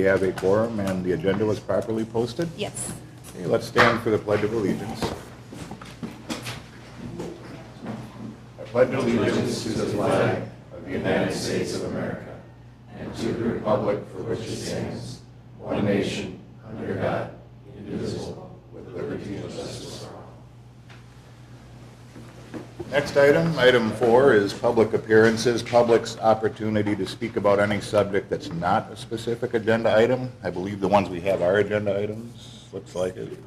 have a quorum and the agenda was properly posted? Yes. Okay, let's stand for the Pledge of Allegiance. I pledge allegiance to the flag of the United States of America and to the republic for which it stands, one nation, under God, indivisible, with liberty and justice for all. Next item, item 4, is public appearances, public's opportunity to speak about any subject that's not a specific agenda item. I believe the ones we have are agenda items, looks like it. You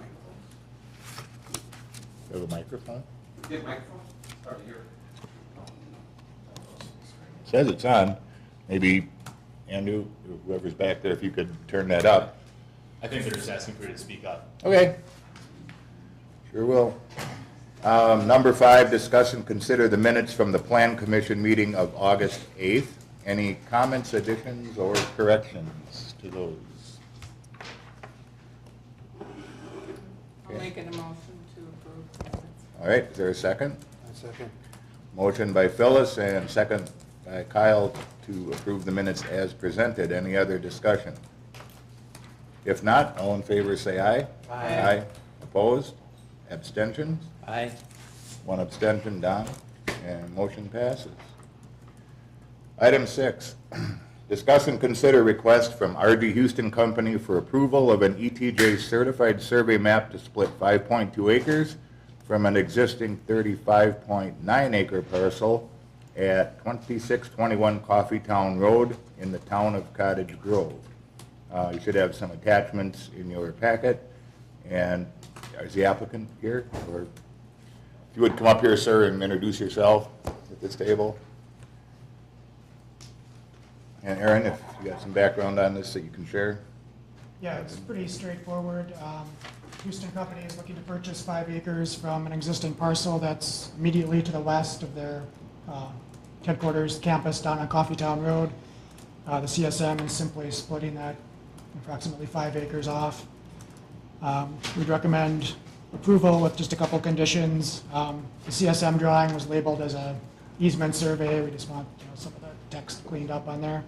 have a microphone? You have a microphone? Hard to hear. Says it's on. Maybe Andrew, whoever's back there, if you could turn that up. I think they're just asking for you to speak up. Okay. Sure will. Number 5, discuss and consider the minutes from the Plan Commission meeting of August 8th. Any comments, additions, or corrections to those? I'll make an motion to approve. All right, is there a second? A second. Motion by Phyllis and second by Kyle to approve the minutes as presented. Any other discussion? If not, all in favor say aye. Aye. Opposed? Abstentions? Aye. 1 abstention, Don, and motion passes. Item 6, discuss and consider request from R.D. Houston Company for approval of an ETJ certified survey map to split 5.2 acres from an existing 35.9 acre parcel at 2621 Coffeetown Road in the town of Cottage Grove. You should have some attachments in your packet, and is the applicant here? Or if you would come up here, sir, and introduce yourself at this table. And Aaron, if you got some background on this that you can share. Yeah, it's pretty straightforward. Houston Company is looking to purchase 5 acres from an existing parcel that's immediately to the west of their headquarters campus down on Coffeetown Road. The CSM is simply splitting that approximately 5 acres off. We'd recommend approval with just a couple conditions. The CSM drawing was labeled as a easement survey. We just want some of the text cleaned up on there.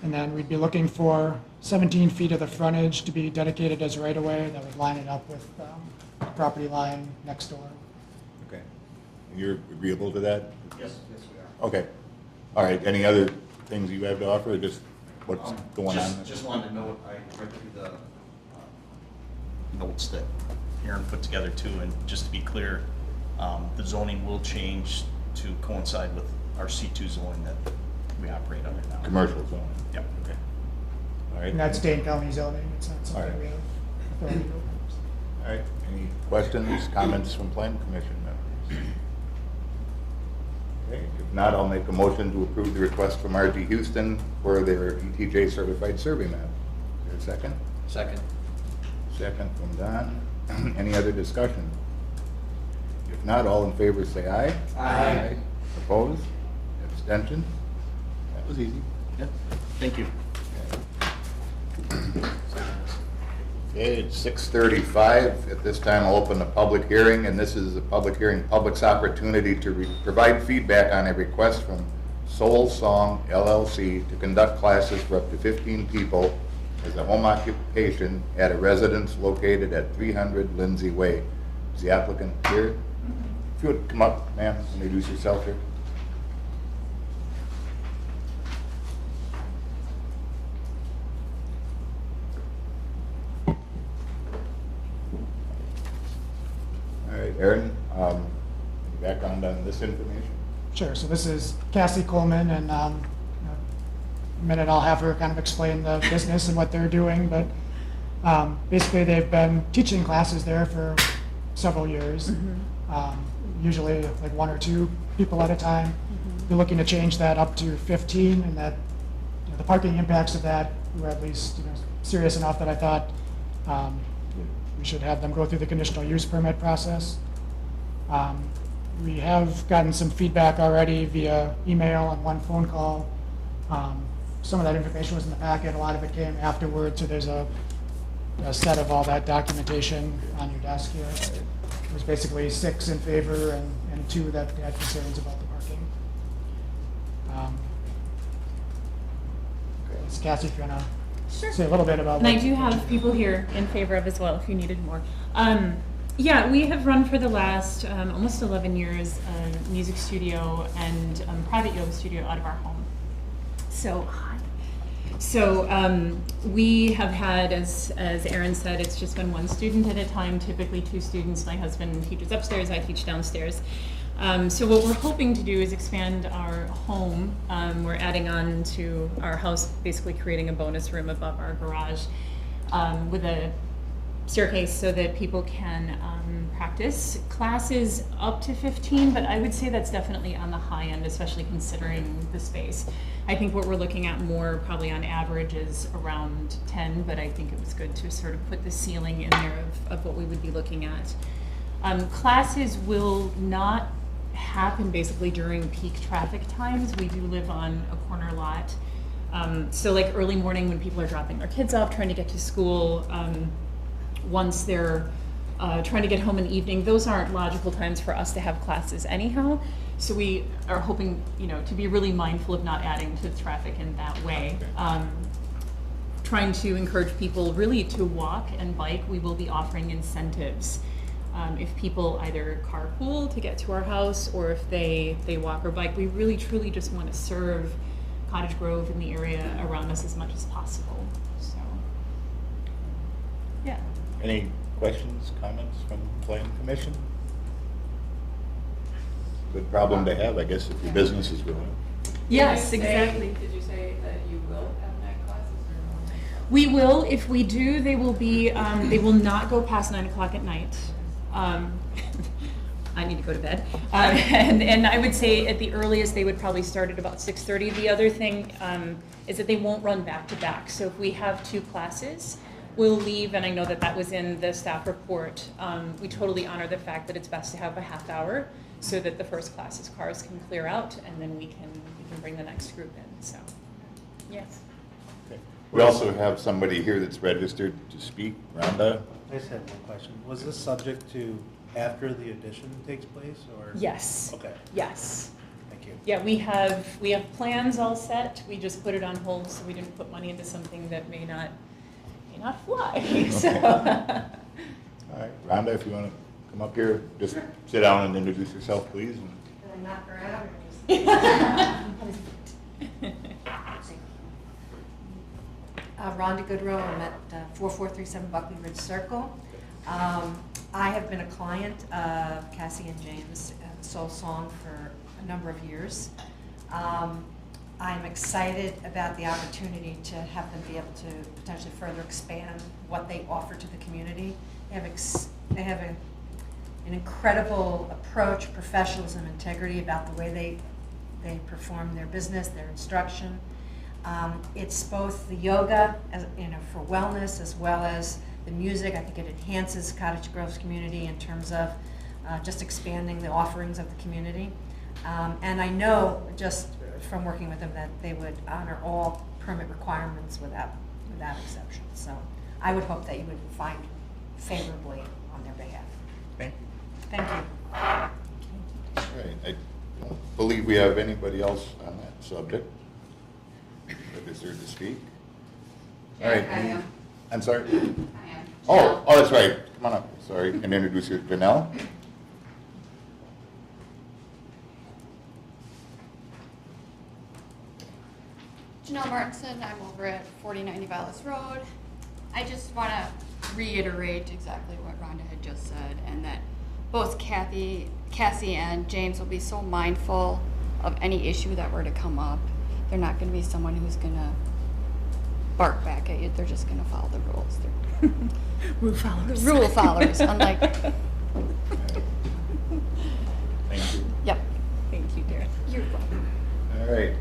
And then we'd be looking for 17 feet of the frontage to be dedicated as right-of-way. That would line it up with the property line next door. Okay. You're agreeable to that? Yes, yes, we are. Okay. All right. Any other things you have to offer, or just what's going on? Just wanted to note, I read through the notes that Aaron put together too, and just to be clear, the zoning will change to coincide with our C2 zoning that we operate under now. Commercial zone. Yep. Okay. All right. And that's Dane County zoning. It's not something All right. we have authority over. All right. Any questions, comments from Plan Commission members? Okay. If not, I'll make a motion to approve the request from R.G. Houston for their ETJ certified survey map. Is there a second? Second. Second from Don. Any other discussion? If not, all in favor say aye. Aye. Opposed? Abstention? That was easy. Yep. Thank you. Okay, it's 6:35. At this time, I'll open the public hearing, and this is a public hearing, public's opportunity to provide feedback on a request from Soul Song LLC to conduct classes for up to 15 people as a home occupation at a residence located at 300 Lindsay Way. Is the applicant here? If you would come up, ma'am, introduce yourself here. All right, Aaron, any background on this information? Sure. So this is Cassie Coleman, and in a minute I'll have her kind of explain the business and what they're doing. But basically, they've been teaching classes there for several years, usually like 1 or 2 people at a time. They're looking to change that up to 15, and that the parking impacts of that were at least serious enough that I thought we should have them go through the conditional use permit process. We have gotten some feedback already via email and 1 phone call. Some of that information was in the packet. A lot of it came afterwards, so there's a set of all that documentation on your desk here. It was basically 6 in favor and 2 that had concerns about the parking. Cassie, if you want to Sure. say a little bit about. And I what- do have people here in favor of as well, if you needed more. Yeah, we have run for the last almost 11 years a music studio and private yoga studio out of our home. So, we have had, as Erin said, it's just been one student at a time, typically 2 students. My husband teaches upstairs, I teach downstairs. So what we're hoping to do is expand our home. We're adding on to our house, basically creating a bonus room above our garage with a staircase so that people can practice. Classes up to 15, but I would say that's definitely on the high end, especially considering the space. I think what we're looking at more probably on average is around 10, but I think it was good to sort of put the ceiling in there of what we would be looking at. Classes will not happen basically during peak traffic times. We do live on a corner lot. So like early morning when people are dropping their kids off, trying to get to school, once they're trying to get home in the evening, those aren't logical times for us to have classes anyhow. So we are hoping, to be really mindful of not adding to the traffic in that way. Trying to encourage people really to walk and bike. We will be offering incentives. If people either carpool to get to our house or if they walk or bike, we really truly just want to serve Cottage Grove and the area around us as much as possible. So, yeah. Any questions, comments from the planning commission? Good problem to have, I guess, if your business is growing. Yes, Did you say- exactly. Did you say that you will have night classes or no night classes? We will. If we do, they will be. They will not go past 9 o'clock at night. I need to go to bed. And I would say at the earliest they would probably start at about 6:30. The other thing is that they won't run back to back. So if we have 2 classes, we'll leave, and I know that was in the staff report. We totally honor the fact that it's best to have a half hour so that the first class's cars can clear out, and then we can bring the next group in. So, yes. Okay. We also have somebody here that's registered to speak, Rhonda. I just had one question. Was this subject to after the addition takes place, or? Yes. Okay, Yes. thank you. Yeah, we have plans all set. We just put it on hold, so we didn't put money into something that may not fly. So, All right, Rhonda, if you want to come up here, just sit down and introduce yourself, please. Rhonda Goodrow, I'm at 4437 Buckley Ridge Circle. I have been a client of Cassie and James at Soul Song for a number of years. I'm excited about the opportunity to have them be able to potentially further expand what they offer to the community. They have an incredible approach, professionalism, integrity about the way they perform their business, their instruction. It's both the yoga, for wellness, as well as the music. I think it enhances Cottage Grove's community in terms of just expanding the offerings of the community. And I know just from working with them that they would honor all permit requirements without exception. So I would hope that you would find favorably on their behalf. Thank you. Thank you. All right, I don't believe we have anybody else on that subject registered to speak. All right. I am. I'm sorry? I am. Oh, that's right. Come on up, sorry, and introduce your, Janelle. Janelle Martinson, I'm over at 4090 Vallis Road. I just want to reiterate exactly what Rhonda had just said, and that both Cassie and James will be so mindful of any issue that were to come up. They're not going to be someone who's going to bark back at you. They're just going to follow the rules. They're Rule followers. rule followers, unlike, Thank you. yep, Thank you, dear. you're welcome. All right.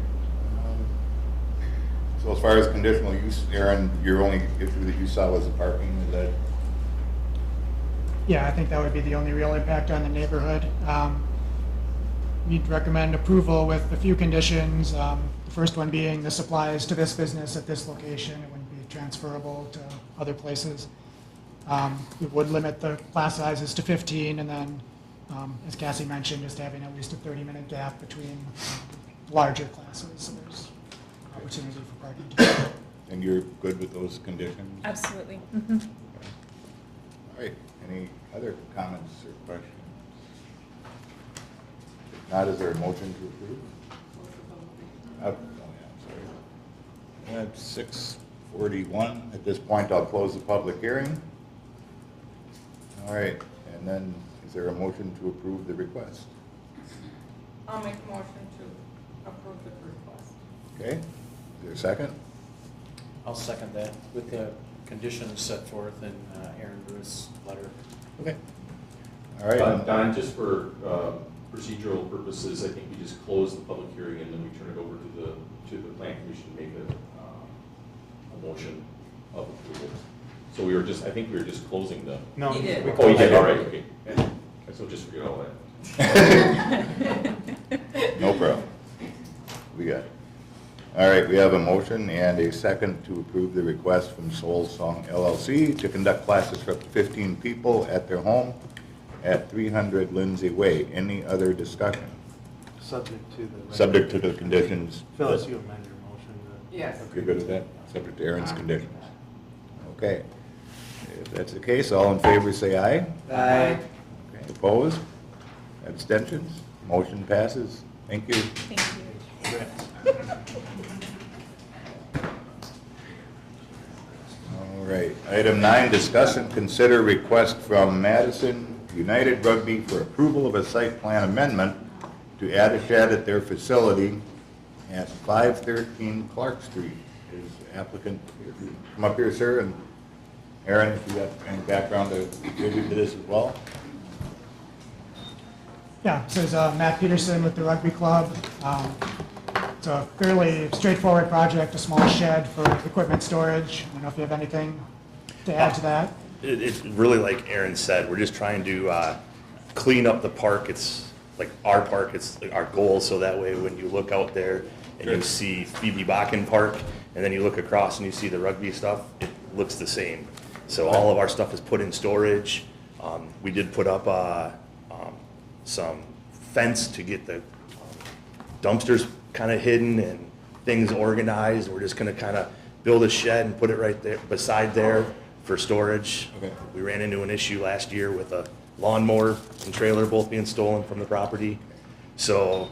So as far as conditional use, Aaron, your only issue that you saw was the parking, is that? Yeah, I think that would be the only real impact on the neighborhood. We'd recommend approval with a few conditions. The first one being this applies to this business at this location. It wouldn't be transferable to other places. We would limit the class sizes to 15, and then, as Cassie mentioned, just having at least a 30-minute gap between larger classes, so there's opportunity for parking. And you're good with those conditions? Absolutely. All right, any other comments or questions? If not, is there a motion to approve? Oh, yeah, I'm sorry. At 6:41, at this point, I'll close the public hearing. All right, and then is there a motion to approve the request? I'll make a motion to approve the request. Okay, is there a second? I'll second that with the conditions set forth in Aaron Bruce's letter. Okay. All right. Don, just for procedural purposes, I think we just close the public hearing and then we turn it over to the plan commission to make a motion of approval. So I think we were just closing the. No, He did. Oh, you did, all right, okay. So just forget all that. No problem. We got it. All right, we have a motion and a second to approve the request from Soul Song LLC to conduct classes for up to 15 people at their home at 300 Lindsay Way. Any other discussion? subject to the. Subject to the conditions. Phyllis, you amend your motion to. Yes. You're good with that? Subject to Aaron's conditions. Okay. If that's the case, all in favor say aye. Aye. Okay, opposed? Abstentions? Motion passes. Thank you. Thank you. All right, item 9, discuss and consider request from Madison United Rugby for approval of a site plan amendment to add a shed at their facility at 513 Clark Street. Is applicant, come up here, sir, and Aaron, if you got any background to contribute to this as well? Yeah, this is Matt Peterson with the rugby club. It's a fairly straightforward project, a small shed for equipment storage. I don't know if you have anything to add to that. It's really like Aaron said, we're just trying to clean up the park. It's like our park, it's like our goal, so that way when you look out there and you see Phoebe Bakken Park, and then you look across and you see the rugby stuff, it looks the same. So all of our stuff is put in storage. We did put up some fence to get the dumpsters kind of hidden and things organized. We're just gonna kind of build a shed and put it right there, beside there for storage. Okay. We ran into an issue last year with a lawnmower and trailer both being stolen from the property. So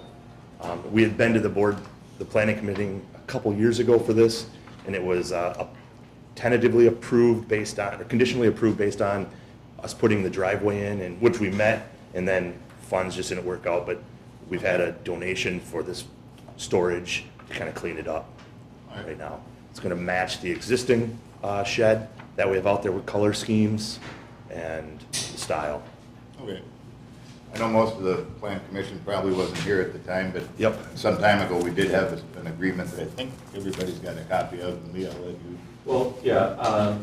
we had been to the planning committee a couple years ago for this, and it was tentatively approved based on, or conditionally approved based on us putting the driveway in, and which we met, and then funds just didn't work out, but we've had a donation for this storage to kind of clean it up right now. It's gonna match the existing shed that we have out there with color schemes and style. Okay. I know most of the plan commission probably wasn't here at the time, but Yep. some time ago, we did have an agreement that I think everybody's got a copy of, and Lee, I'll let you. Well, yeah,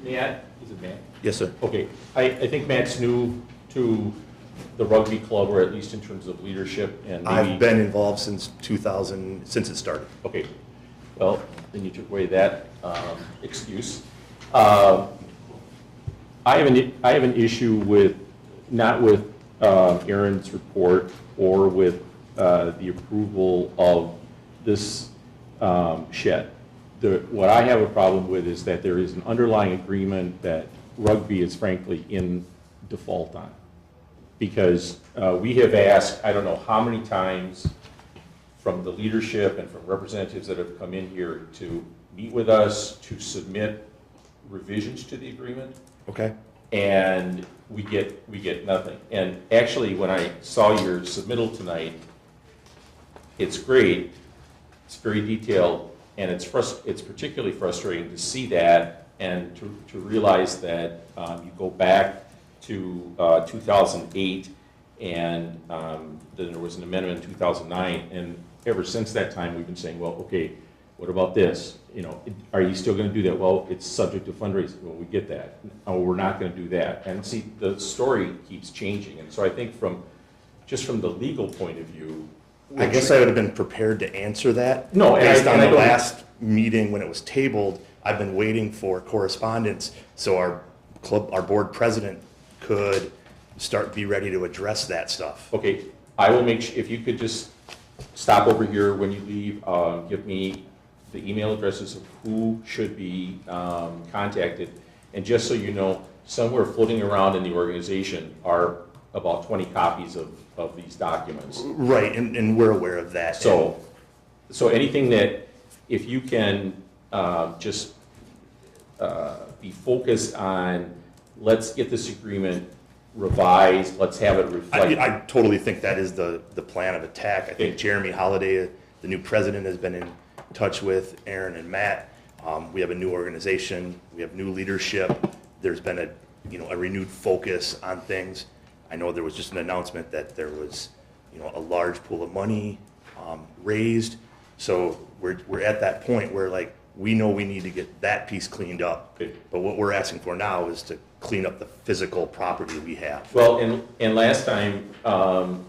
Matt, is it Matt? Yes, sir. Okay, I think Matt's new to the rugby club, or at least in terms of leadership and maybe. I've been involved since 2000, since it started. Okay, well, then you took away that excuse. I have an issue with, not with Aaron's report or with the approval of this shed. What I have a problem with is that there is an underlying agreement that rugby is frankly in default on. Because we have asked, I don't know how many times, from the leadership and from representatives that have come in here to meet with us, to submit revisions to the agreement, Okay. and we get nothing. And actually, when I saw your submittal tonight, it's great, it's very detailed, and it's particularly frustrating to see that and to realize that you go back to 2008, and then there was an amendment in 2009, and ever since that time, we've been saying, well, okay, what about this? You know, are you still going to do that? Well, it's subject to fundraising. Well, we get that. Oh, we're not going to do that. And see, the story keeps changing. And so I think just from the legal point of view, I guess I would have been prepared to answer that. No, and based on I the don't- last meeting when it was tabled, I've been waiting for correspondence so our board president could be ready to address that stuff. okay, I will make, if you could just stop over here when you leave, give me the email addresses of who should be contacted. And just so you know, somewhere floating around in the organization are about 20 copies of these documents. Right, and we're aware of that. So anything that, if you can just be focused on, let's get this agreement revised, let's have it reflect. I totally think that is the plan of attack. I think Jeremy Holliday, the new president, has been in touch with Aaron and Matt. We have a new organization, we have new leadership. There's been a renewed focus on things. I know there was just an announcement that there was, a large pool of money raised. So we're at that point where we know we need to get that piece cleaned up. Good. But what we're asking for now is to clean up the physical property we have. Well, and last time,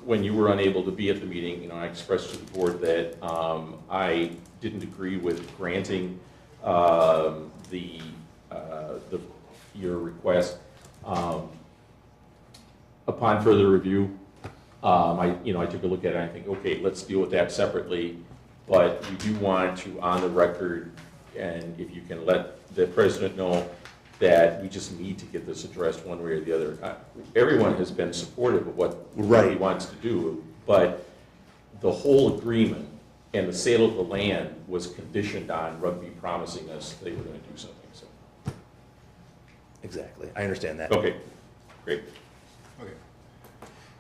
when you were unable to be at the meeting, I expressed to the board that I didn't agree with granting your request. Upon further review, I took a look at it and I think, okay, let's deal with that separately. But we do want to, on the record, and if you can let the president know that we just need to get this addressed one way or the other. Everyone has been supportive of what he wants to do, but the whole agreement and the sale of the land was conditioned on Rugby promising us they were going to do something. So. Exactly, I understand that. Okay, great. Okay.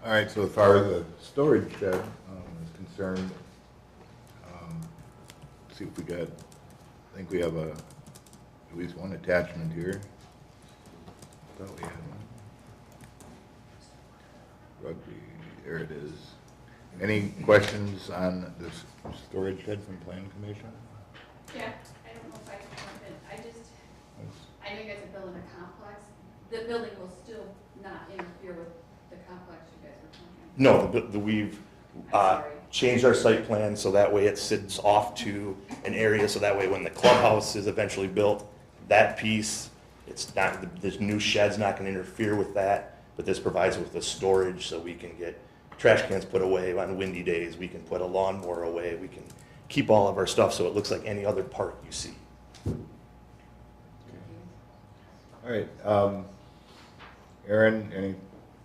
All right, so as far as the storage shed is concerned, let's see if we got, I think we have at least one attachment here. I thought we had one. Rugby, there it is. Any questions on this storage shed from Plan Commission? Yeah, I don't know if I can jump in. I know you guys are building a complex. The building will still not interfere with the complex you guys are planning. No, we've I'm sorry. changed our site plan so that way it sits off to an area, so that way when the clubhouse is eventually built, that piece, it's not, this new shed's not gonna interfere with that, but this provides with the storage so we can get trash cans put away on windy days, we can put a lawnmower away, we can keep all of our stuff so it looks like any other park you see. All right, Aaron, any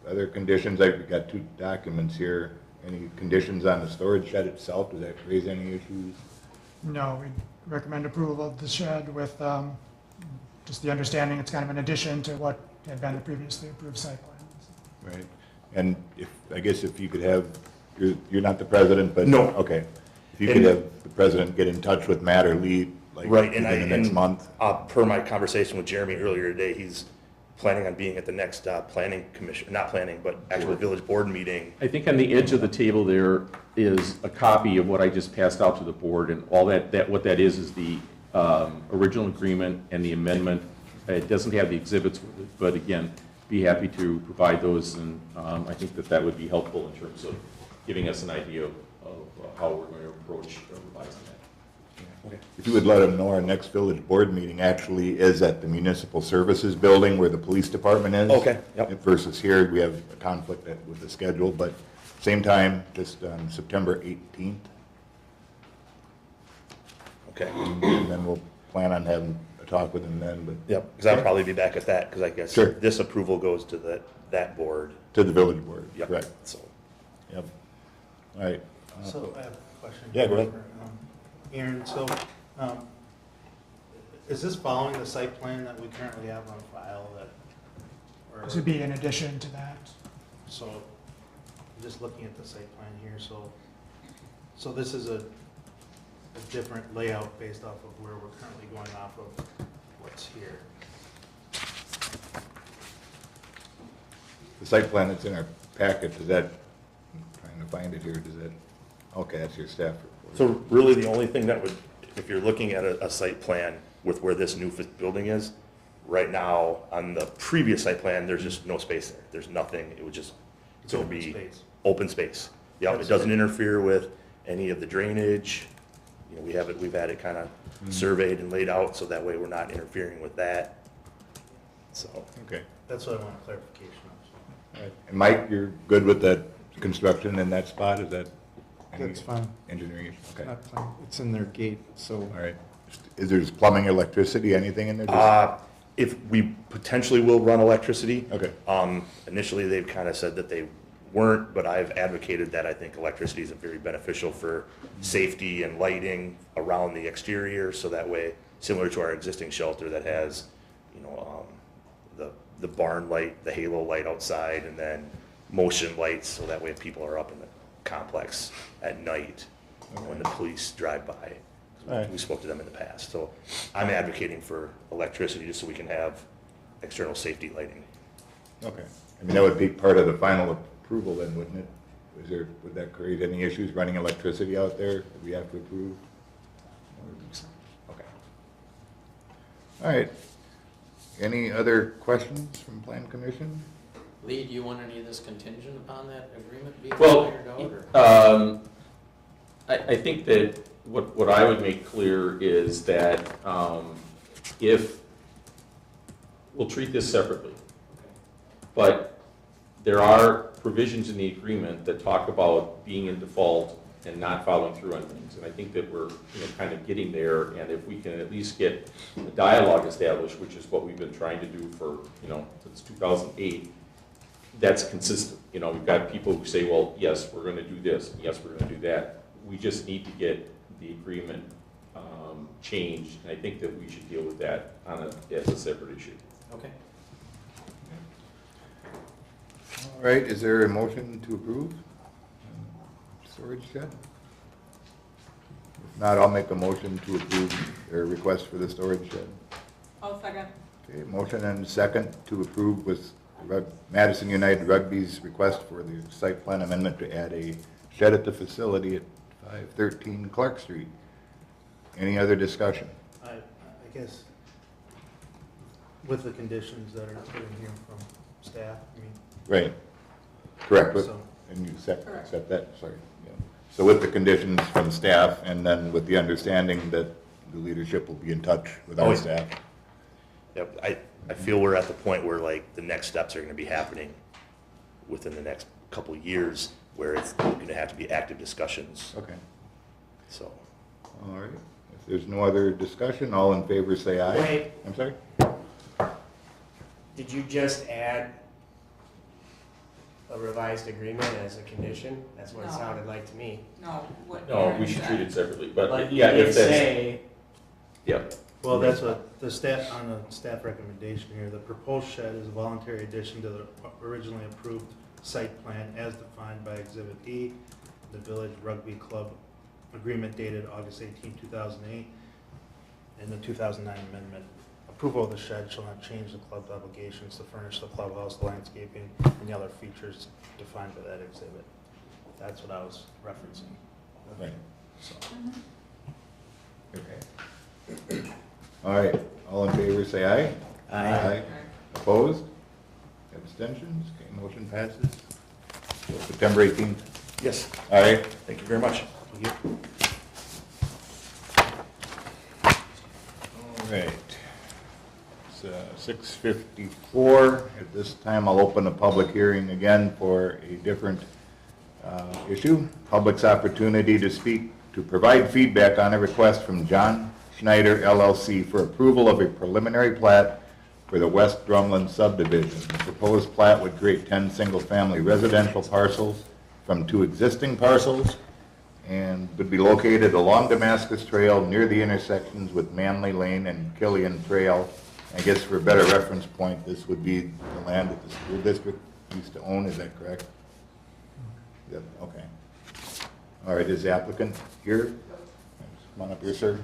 other conditions? I've got two documents here. Any conditions on the storage shed itself? Does that raise any issues? No, we recommend approval of the shed with just the understanding it's kind of an addition to what had been the previously approved site plan. Right. And I guess if you could have, you're not the president, but. No. Okay. If you could have the president get in touch with Matt or Lee, Right, and within the next month. Per my conversation with Jeremy earlier today, he's planning on being at the next planning commission, not planning, but actual village board meeting. I think on the edge of the table there is a copy of what I just passed out to the board, and all what that is the original agreement and the amendment. It doesn't have the exhibits with it, but again, be happy to provide those, and I think that would be helpful in terms of giving us an idea of how we're going to approach revising that. Okay. If you would let them know, our next village board meeting actually is at the Municipal Services Building where the police department is. Okay, yep. Versus here, we have a conflict with the schedule, but same time, just on September 18th. Okay. And then we'll plan on having a talk with them then, but. Yep, because I'll probably be back at that, because I guess Sure. this approval goes to that board. To the village board, Yep. correct. So, Yep. All right. So I have a question. Yeah, go ahead. Aaron, so is this following the site plan that we currently have on file that? This would be in addition to that. So, I'm just looking at the site plan here, so this is a different layout based off of where we're currently going off of what's here. The site plan that's in our packet, does that, I'm trying to find it here, does that, okay, that's your staff report. so really the only thing that would, if you're looking at a site plan with where this new building is, right now, on the previous site plan, there's just no space there. There's nothing, it would just, it's gonna open be space. open space. Yeah, it doesn't interfere with any of the drainage. We've had it kind of surveyed and laid out, so that way we're not interfering with that. So, Okay. That's what I want clarification of. All right. And Mike, you're good with that construction in that spot, is that? any That's fine. Engineering, issue? Okay, Not fine. It's in their gate, so all right. Is there just plumbing, electricity, anything in there? If we potentially will run electricity. Okay. Initially, they've kind of said that they weren't, but I've advocated that I think electricity is very beneficial for safety and lighting around the exterior, so that way, similar to our existing shelter that has, you know, the barn light, the halo light outside, and then motion lights, so that way if people are up in the complex at night, when the police drive by. Right. We spoke to them in the past, so I'm advocating for electricity just so we can have external safety lighting. Okay. I mean, that would be part of the final approval then, wouldn't it? Would that create any issues running electricity out there that we have to approve? Okay. All right. Any other questions from Plan Commission? Lee, do you want any of this contingent upon that agreement being Well, ironed out, or? I think that what I would make clear is that if, we'll treat this separately, but there are provisions in the agreement that talk about being in default and not following through on things. And I think that we're, you know, kind of getting there, and if we can at least get a dialogue established, which is what we've been trying to do for, you know, since 2008, that's consistent. You know, we've got people who say, well, yes, we're going to do this, and yes, we're going to do that. We just need to get the agreement changed, and I think that we should deal with that as a separate issue. Okay. All right, is there a motion to approve storage shed? If not, I'll make a motion to approve their request for the storage shed. I'll second. Okay, motion and second to approve with Madison United Rugby's request for the site plan amendment to add a shed at the facility at 513 Clark Street. Any other discussion? I guess with the conditions that are put in here from staff, I mean, Right, correct, So- and you accept that, sorry. Yeah. So with the conditions from staff, and then with the understanding that the leadership will be in touch with our Oh, yeah. staff. Yep, I feel we're at the point where like the next steps are gonna be happening within the next couple of years, where it's gonna have to be active discussions, Okay, so. all right. If there's no other discussion, all in favor say aye. Wait. I'm sorry? Did you just add a revised agreement as a condition? That's what it No. sounded like to me. No, what No, Aaron we should said. treat it separately, but But you yeah, did if that's, say, yeah. well, that's what the staff, on the staff recommendation here, the proposed shed is a voluntary addition to the originally approved site plan as defined by Exhibit E, the Village Rugby Club agreement dated August 18, 2008, and the 2009 amendment. Approval of the shed shall not change the club's obligations to furnish the clubhouse, landscaping, and the other features defined by that exhibit. That's what I was referencing. Right. So, Okay. All right, all in favor say aye. Aye. Opposed? Abstentions? Okay, motion passes. So September 18th. Yes, All right. thank you very much. All right. It's 6:54. At this time, I'll open a public hearing again for a different issue. Public's opportunity to speak, to provide feedback on a request from John Schneider LLC for approval of a preliminary plat for the West Drumlin subdivision. The proposed plat would create 10 single-family residential parcels from 2 existing parcels and would be located along Damascus Trail near the intersections with Manley Lane and Killian Trail. I guess for a better reference point, this would be the land that the school district used to own, is that correct? Yep, okay. All right, is the applicant here? Come on up here, sir.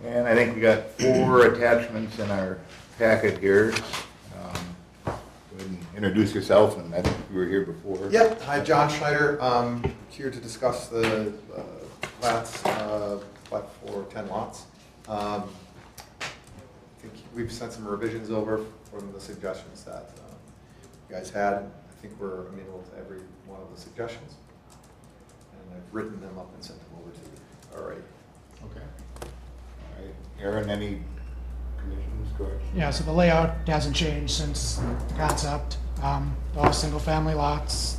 And I think we got 4 attachments in our packet here. Go ahead and introduce yourself, and I think you were here before. Yep, hi, John Schneider, here to discuss the plats, plat for 10 lots. I think we've sent some revisions over from the suggestions that you guys had. I think we're amenable to every one of the suggestions. And I've written them up and sent them over to you already. Okay. All right, Aaron, any conditions, corrections? Yeah, so the layout hasn't changed since the concept. All single-family lots.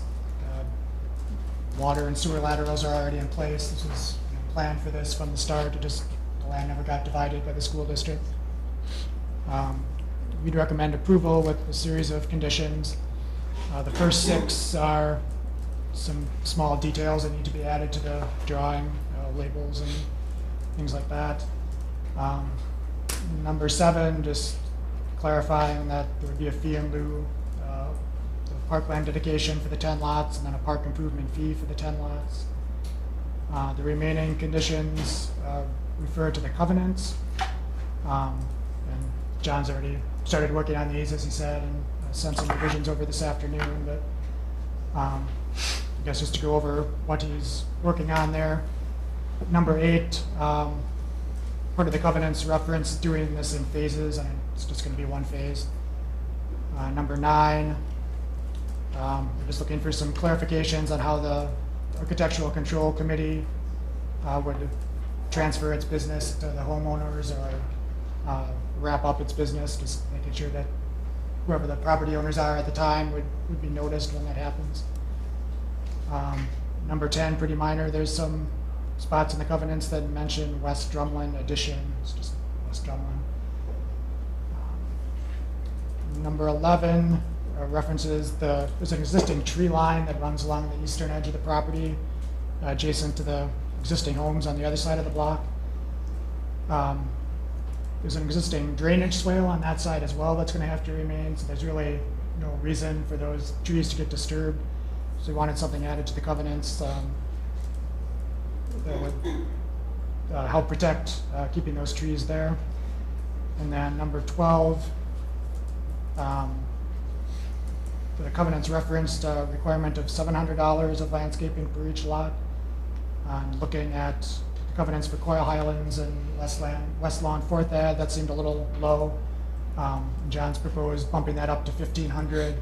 Water and sewer laterals are already in place. This is plan for this from the start. It just, the land never got divided by the school district. We'd recommend approval with a series of conditions. The first 6 are some small details that need to be added to the drawing, labels and things like that. Number 7, just clarifying that there would be a fee in lieu of parkland dedication for the 10 lots and then a park improvement fee for the 10 lots. The remaining conditions refer to the covenants. And John's already started working on these, as he said, and sent some revisions over this afternoon. But I guess just to go over what he's working on there. Number 8, part of the covenants reference doing this in phases, and it's just going to be one phase. Number 9, we're just looking for some clarifications on how the Architectural Control Committee would transfer its business to the homeowners or wrap up its business, just making sure that whoever the property owners are at the time would be noticed when that happens. Number 10, pretty minor. There's some spots in the covenants that mention West Drumlin addition. It's just West Drumlin. Number 11 references there's an existing tree line that runs along the eastern edge of the property, adjacent to the existing homes on the other side of the block. There's an existing drainage swale on that side as well that's going to have to remain, so there's really no reason for those trees to get disturbed. So we wanted something added to the covenants that would help protect keeping those trees there. And then number 12, the covenants referenced a requirement of $700 of landscaping for each lot. Looking at the covenants for Coyle Highlands and West Lawn 4th Ave, that seemed a little low. John's proposed bumping that up to $1,500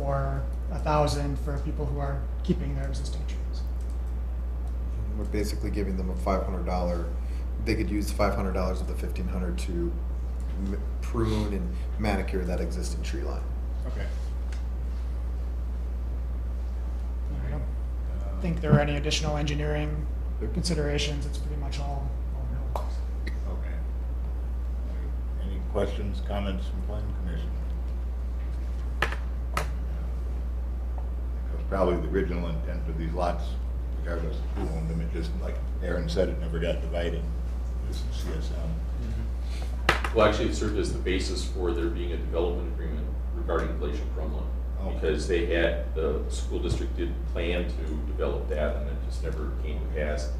or $1,000 for people who are keeping their existing trees. We're basically giving them a $500, they could use $500 of the $1,500 to prune and manicure that existing tree line. Okay. I don't think there are any additional engineering considerations. It's pretty much all no. Okay. Any questions, comments from Planning Commission? Because probably the original intent of these lots, regardless of who owned them, it just, like Aaron said, it never got divided. This is CSM. Well, actually, it served as the basis for there being a development agreement regarding Glacial Crumlin. Okay. Because the school district did plan to develop that, and it just never came to pass.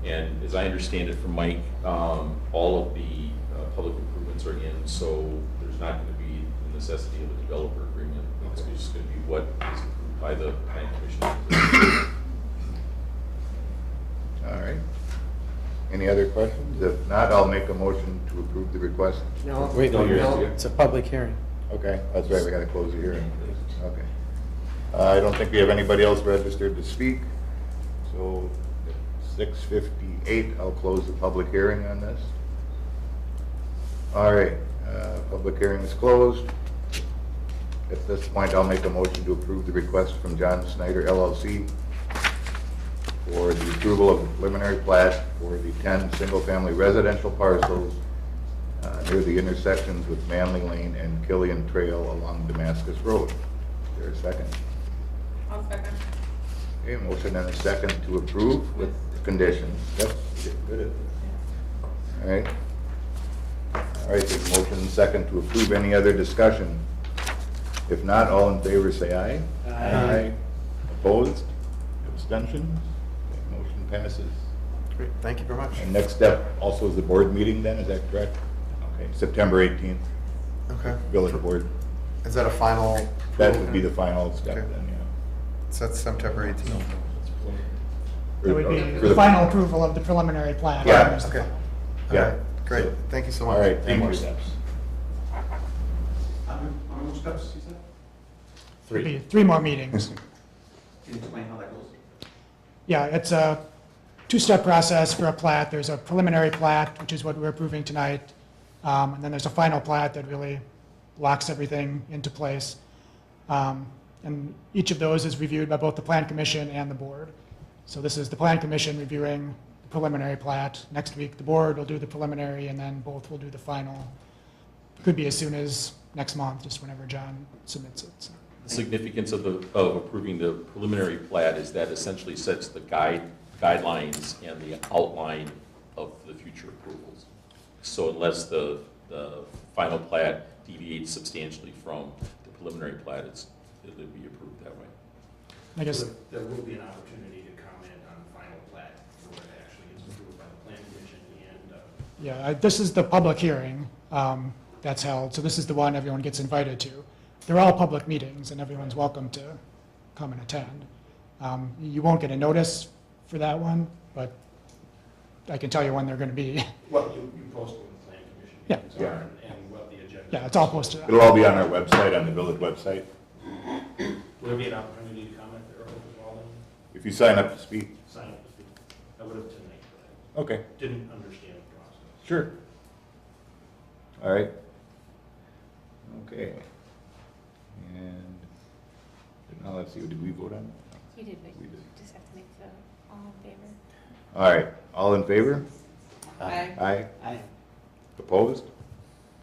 And as I understand it from Mike, all of the public improvements are in, so there's not going to be the necessity of a developer agreement. It's just going to be what is approved by the Planning Commission. All right. Any other questions? If not, I'll make a motion to approve the request. No, Wait, No, you're- no. It's a public hearing. Okay, that's right, we gotta close the hearing. Okay. I don't think we have anybody else registered to speak, so at 6:58, I'll close the public hearing on this. All right, public hearing is closed. At this point, I'll make a motion to approve the request from John Snyder LLC for the approval of the preliminary plat for the 10 single-family residential parcels near the intersections with Manley Lane and Killian Trail along Damascus Road. Is there a second? I'll second. Okay, motion and a second to approve with conditions. Yep, get good at this. All right. All right, there's a motion and second to approve. Any other discussion? If not, all in favor say aye. Aye. Opposed? Abstentions? Okay, motion passes. Great, thank you very much. And next step also is the board meeting then, is that correct? Okay, September 18th, Okay. village board. Is that a final? That would be the final step Okay. then, yeah. So that's September 18th. It would be For the final approval of the preliminary plan. Yeah, There's the okay. final. Yeah. All right, great, So- thank you so much. All right, thank More you. steps. How many steps, you said? It'd be 3 more meetings. Can you explain how that goes? Yeah, it's a 2-step process for a plat. There's a preliminary plat, which is what we're approving tonight. And then there's a final plat that really locks everything into place. And each of those is reviewed by both the Plan Commission and the board. So this is the Plan Commission reviewing the preliminary plat. Next week, the board will do the preliminary, and then both will do the final. Could be as soon as next month, just whenever John submits it. So. The significance of approving the preliminary plat is that essentially sets the guidelines and the outline of the future approvals. So unless the final plat deviates substantially from the preliminary plat, it'll be approved that way. I guess There will be an opportunity to comment on the final plat before it actually gets approved by the Plan Commission and. yeah, this is the public hearing that's held. So this is the one everyone gets invited to. They're all public meetings, and everyone's welcome to come and attend. You won't get a notice for that one, but I can tell you when they're going to be. Well, you post when the Plan Commission Yeah. meetings are and what the agenda. Yeah, it's all posted. It'll all be on our website, on the village website. Will there be an opportunity to comment there as well? If you sign up to speak. Sign up to speak. I would have tonight, but Okay, I didn't understand the process. sure. All right. Okay. And now let's see, did we vote on it? You did, but We you did. just have to make the all in favor. All right, all in favor? Aye. Aye. Aye. Opposed?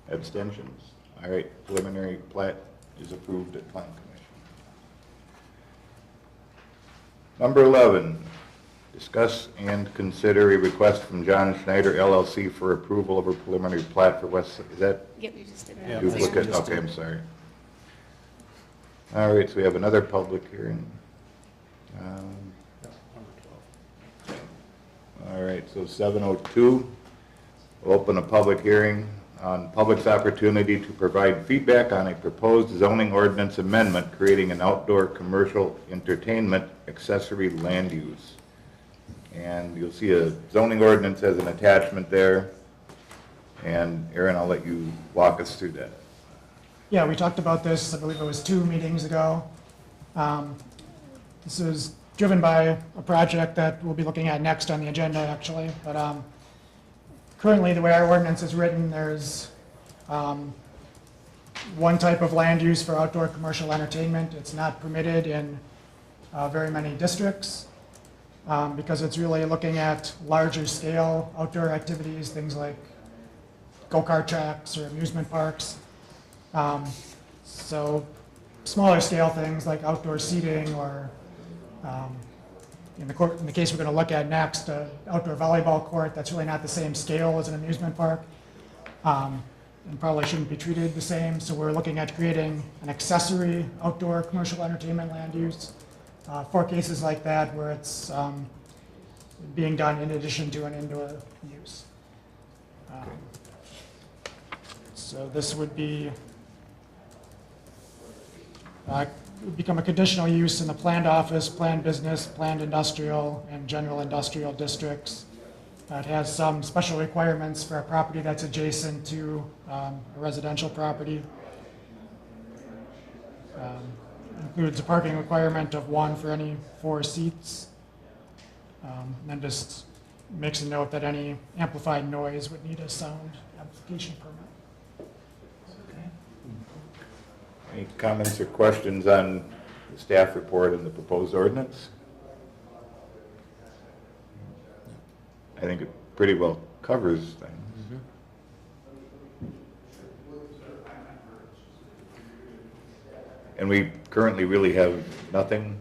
Abstentions? All right, preliminary plat is approved at Plan Commission. Number 11, discuss and consider a request from John Schneider LLC for approval of a preliminary plat for West, is that Yep, you just did that. Yeah. duplicate? Okay, I'm sorry. All right, so we have another public hearing. All right, so 7:02, we'll open a public hearing on public's opportunity to provide feedback on a proposed zoning ordinance amendment creating an outdoor commercial entertainment accessory land use. And you'll see a zoning ordinance as an attachment there. And Aaron, I'll let you walk us through that. Yeah, we talked about this, I believe it was 2 meetings ago. This is driven by a project that we'll be looking at next on the agenda, actually. But currently, the way our ordinance is written, there's one type of land use for outdoor commercial entertainment. It's not permitted in very many districts because it's really looking at larger scale outdoor activities, things like go-kart tracks or amusement parks. So smaller scale things like outdoor seating or in the case we're going to look at next, outdoor volleyball court, that's really not the same scale as an amusement park and probably shouldn't be treated the same. So we're looking at creating an accessory outdoor commercial entertainment land use for cases like that where it's being done in addition to an indoor use. So this would be would become a conditional use in the planned office, planned business, planned industrial, and general industrial districts. It has some special requirements for a property that's adjacent to a residential property. Includes a parking requirement of 1 for any 4 seats. And then just makes a note that any amplified noise would need a sound amplification permit. Any comments or questions on the staff report and the proposed ordinance? I think it pretty well covers things. And we currently really have nothing?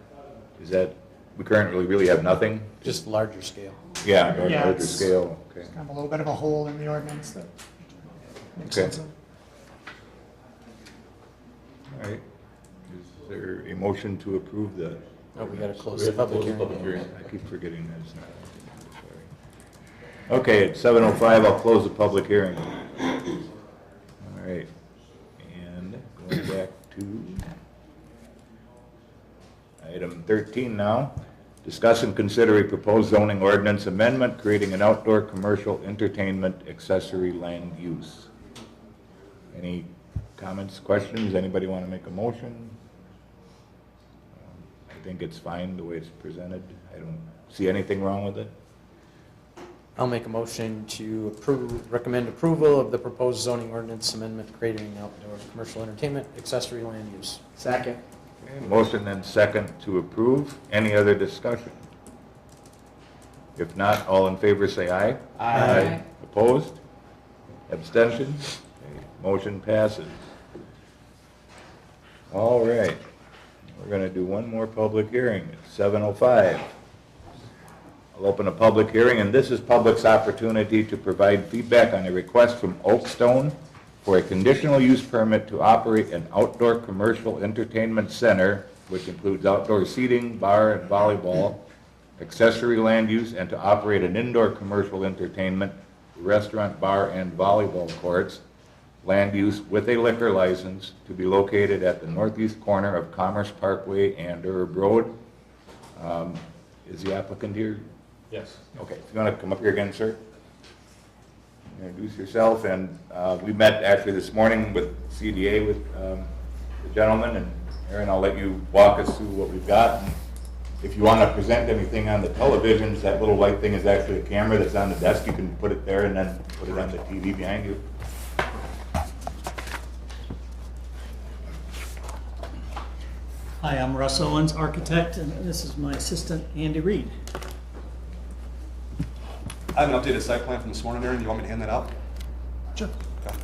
Is that, we currently really have nothing? Just larger scale. Yeah, Yeah, larger it's- scale, okay. Kind of a little bit of a hole in the ordinance that makes Okay. sense of. All right. Is there a motion to approve the? Oh, we gotta close We the have to public close the public hearing. hearing. I keep forgetting that. It's not- sorry. Okay, at 7:05, I'll close the public hearing. All right. And going back to item 13 now. Discuss and consider a proposed zoning ordinance amendment creating an outdoor commercial entertainment accessory land use. Any comments, questions? Anybody want to make a motion? I think it's fine the way it's presented. I don't see anything wrong with it. I'll make a motion to recommend approval of the proposed zoning ordinance amendment creating an outdoor commercial entertainment accessory land use. Second. Okay, motion and second to approve. Any other discussion? If not, all in favor say aye. Aye. Opposed? Abstentions? Okay, motion passes. All right, we're going to do one more public hearing at 7:05. I'll open a public hearing, and this is public's opportunity to provide feedback on a request from Oakstone for a conditional use permit to operate an outdoor commercial entertainment center, which includes outdoor seating, bar, and volleyball, accessory land use, and to operate an indoor commercial entertainment, restaurant, bar, and volleyball courts, land use with a liquor license to be located at the northeast corner of Commerce Parkway and Herb Road. Is the applicant here? Yes. Okay, if you want to come up here again, sir. Introduce yourself, and we met actually this morning with CDA with the gentleman, and Aaron, I'll let you walk us through what we've got. And if you want to present anything on the televisions, that little white thing is actually a camera that's on the desk. You can put it there and then put it on the TV behind you. Hi, I'm Russ Owens, architect, and this is my assistant, Andy Reed. I have an updated site plan from this morning, Aaron. Do you want me to hand that out? Sure. Okay.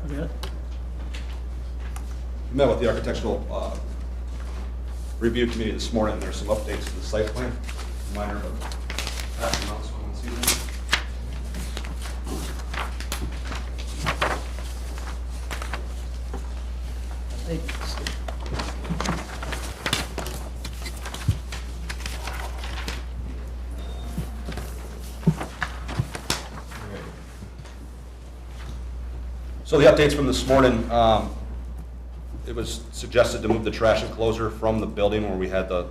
Okay. We met with the architectural review committee this morning. There's some updates to the site plan, minor but passing out, so I want to see them. So the updates from this morning, it was suggested to move the trash enclosure from the building where we had the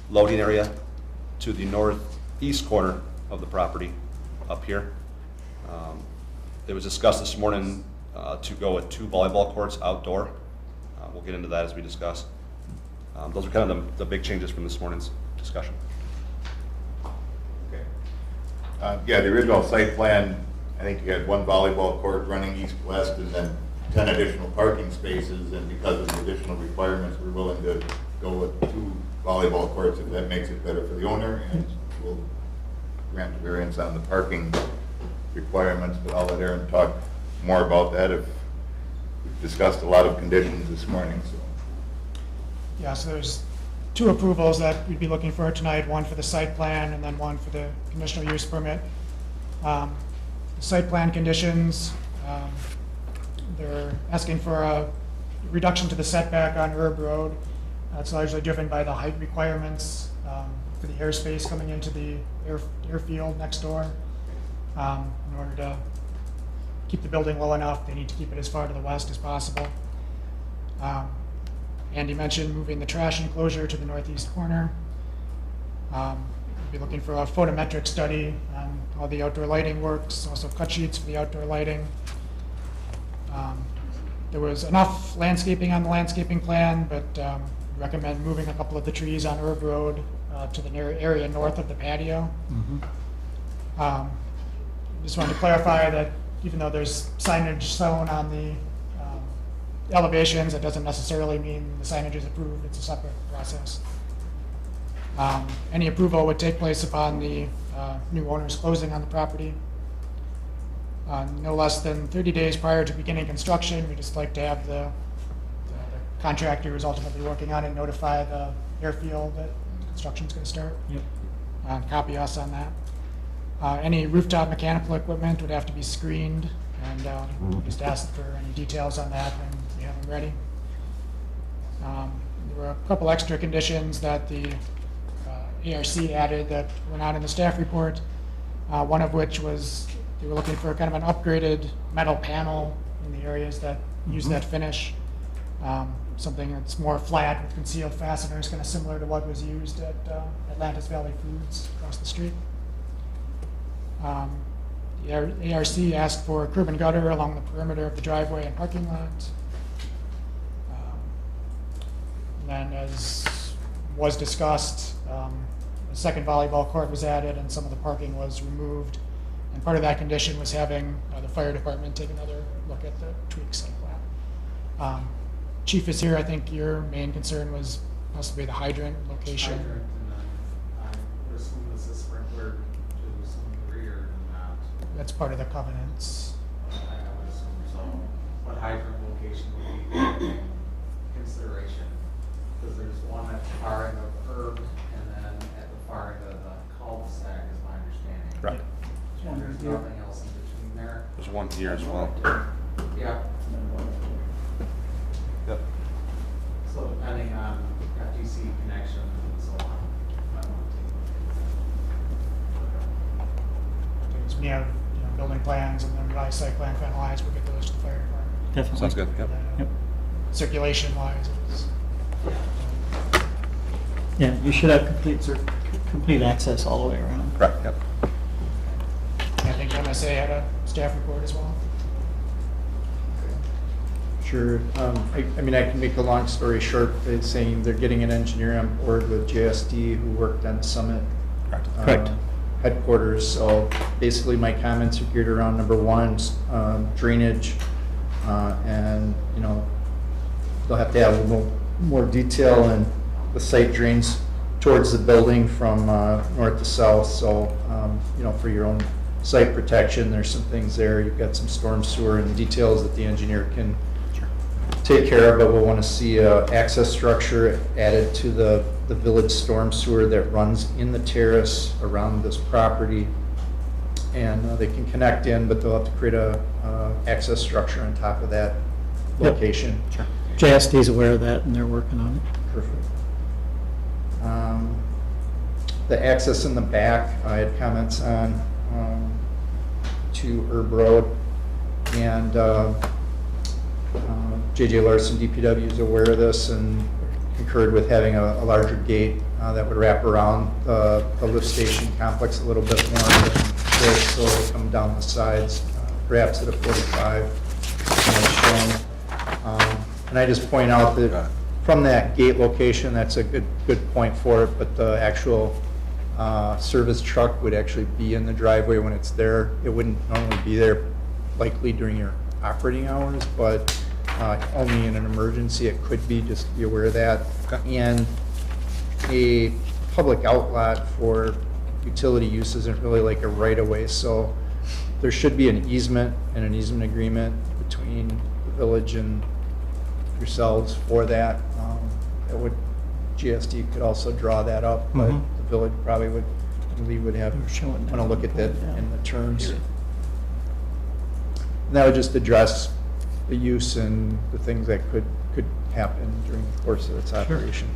loading area to the northeast corner of the property up here. It was discussed this morning to go with 2 volleyball courts outdoor. We'll get into that as we discuss. Those are kind of the big changes from this morning's discussion. Okay. Yeah, the original site plan, I think you had 1 volleyball court running east-west and then 10 additional parking spaces, and because of the additional requirements, we're willing to go with 2 volleyball courts if that makes it better for the owner, and we'll grant the variance on the parking requirements, but I'll let Aaron talk more about that. We've discussed a lot of conditions this morning, so. Yeah, so there's 2 approvals that we'd be looking for tonight, one for the site plan and then one for the conditional use permit. Site plan conditions, they're asking for a reduction to the setback on Herb Road. That's largely driven by the height requirements for the airspace coming into the airfield next door. In order to keep the building low enough, they need to keep it as far to the west as possible. Andy mentioned moving the trash enclosure to the northeast corner. Be looking for a photometric study on how the outdoor lighting works, also cut sheets for the outdoor lighting. There was enough landscaping on the landscaping plan, but recommend moving a couple of the trees on Herb Road to the area north of the patio. Just wanted to clarify that even though there's signage shown on the elevations, it doesn't necessarily mean the signage is approved. It's a separate process. Any approval would take place upon the new owner's closing on the property. No less than 30 days prior to beginning construction, we just like to have the contractor who's ultimately working on it notify the airfield that construction's going to start. Yep. Copy us on that. Any rooftop mechanical equipment would have to be screened, and just ask for any details on that when we have them ready. There were a couple extra conditions that the ARC added that were not in the staff report, one of which was they were looking for kind of an upgraded metal panel in the areas that use that finish, something that's more flat with concealed fasteners, kind of similar to what was used at Atlantis Valley Foods across the street. The ARC asked for curb and gutter along the perimeter of the driveway and parking lot. And then, as was discussed, a second volleyball court was added and some of the parking was removed. And part of that condition was having the fire department take another look at the tweak site plan. Chief is here. I think your main concern was possibly the hydrant location. that's part of the covenants. I would assume so. What hydrant location would be in consideration? Because there's one at the far end of Herb and then at the far end of the cul-de-sac is my understanding. Correct. And there's nothing else in between there? There's one here as well. Yeah. Yep. So depending on FTC connections and so on, I want to Because we have, building plans and then revised site plan finalized, we'll get those to the fire department. Definitely. Sounds good, yep. Yep. Circulation wise, it is. Yeah, you should have complete access all the way around. Correct, yep. I think MSA had a staff report as well. Sure. I mean, I can make a long story short by saying they're getting an engineer on board with JSD who worked on Summit Correct. Headquarters. So basically, my comments are geared around number one, drainage, and they'll have to have a little more detail, and the site drains towards the building from north to south. So for your own site protection, there's some things there. You've got some storm sewer and details that the engineer can take care of, but we'll want to see a access structure added to the village storm sewer that runs in the terrace around this property. And they can connect in, but they'll have to create a access structure on top of that location. Sure. JSD is aware of that and they're working on it. Perfect. The access in the back, I had comments on to Herb Road, and J.J. Larson, DPW, is aware of this and concurred with having a larger gate that would wrap around the lift station complex a little bit more than this, so it'll come down the sides, perhaps at a 45 as shown. And I just point out that from that gate location, that's a good point for it, but the actual service truck would actually be in the driveway when it's there. It wouldn't normally be there likely during your operating hours, but only in an emergency it could be, just be aware of that. Okay. And a public outlet for utility use isn't really like a right-of-way, so there should be an easement and an easement agreement between the village and yourselves for that. That would, GSD could also draw that up, but the village probably would, we would have, want to look at that in the terms. And that would just address the use and the things that could happen during the course of its operation.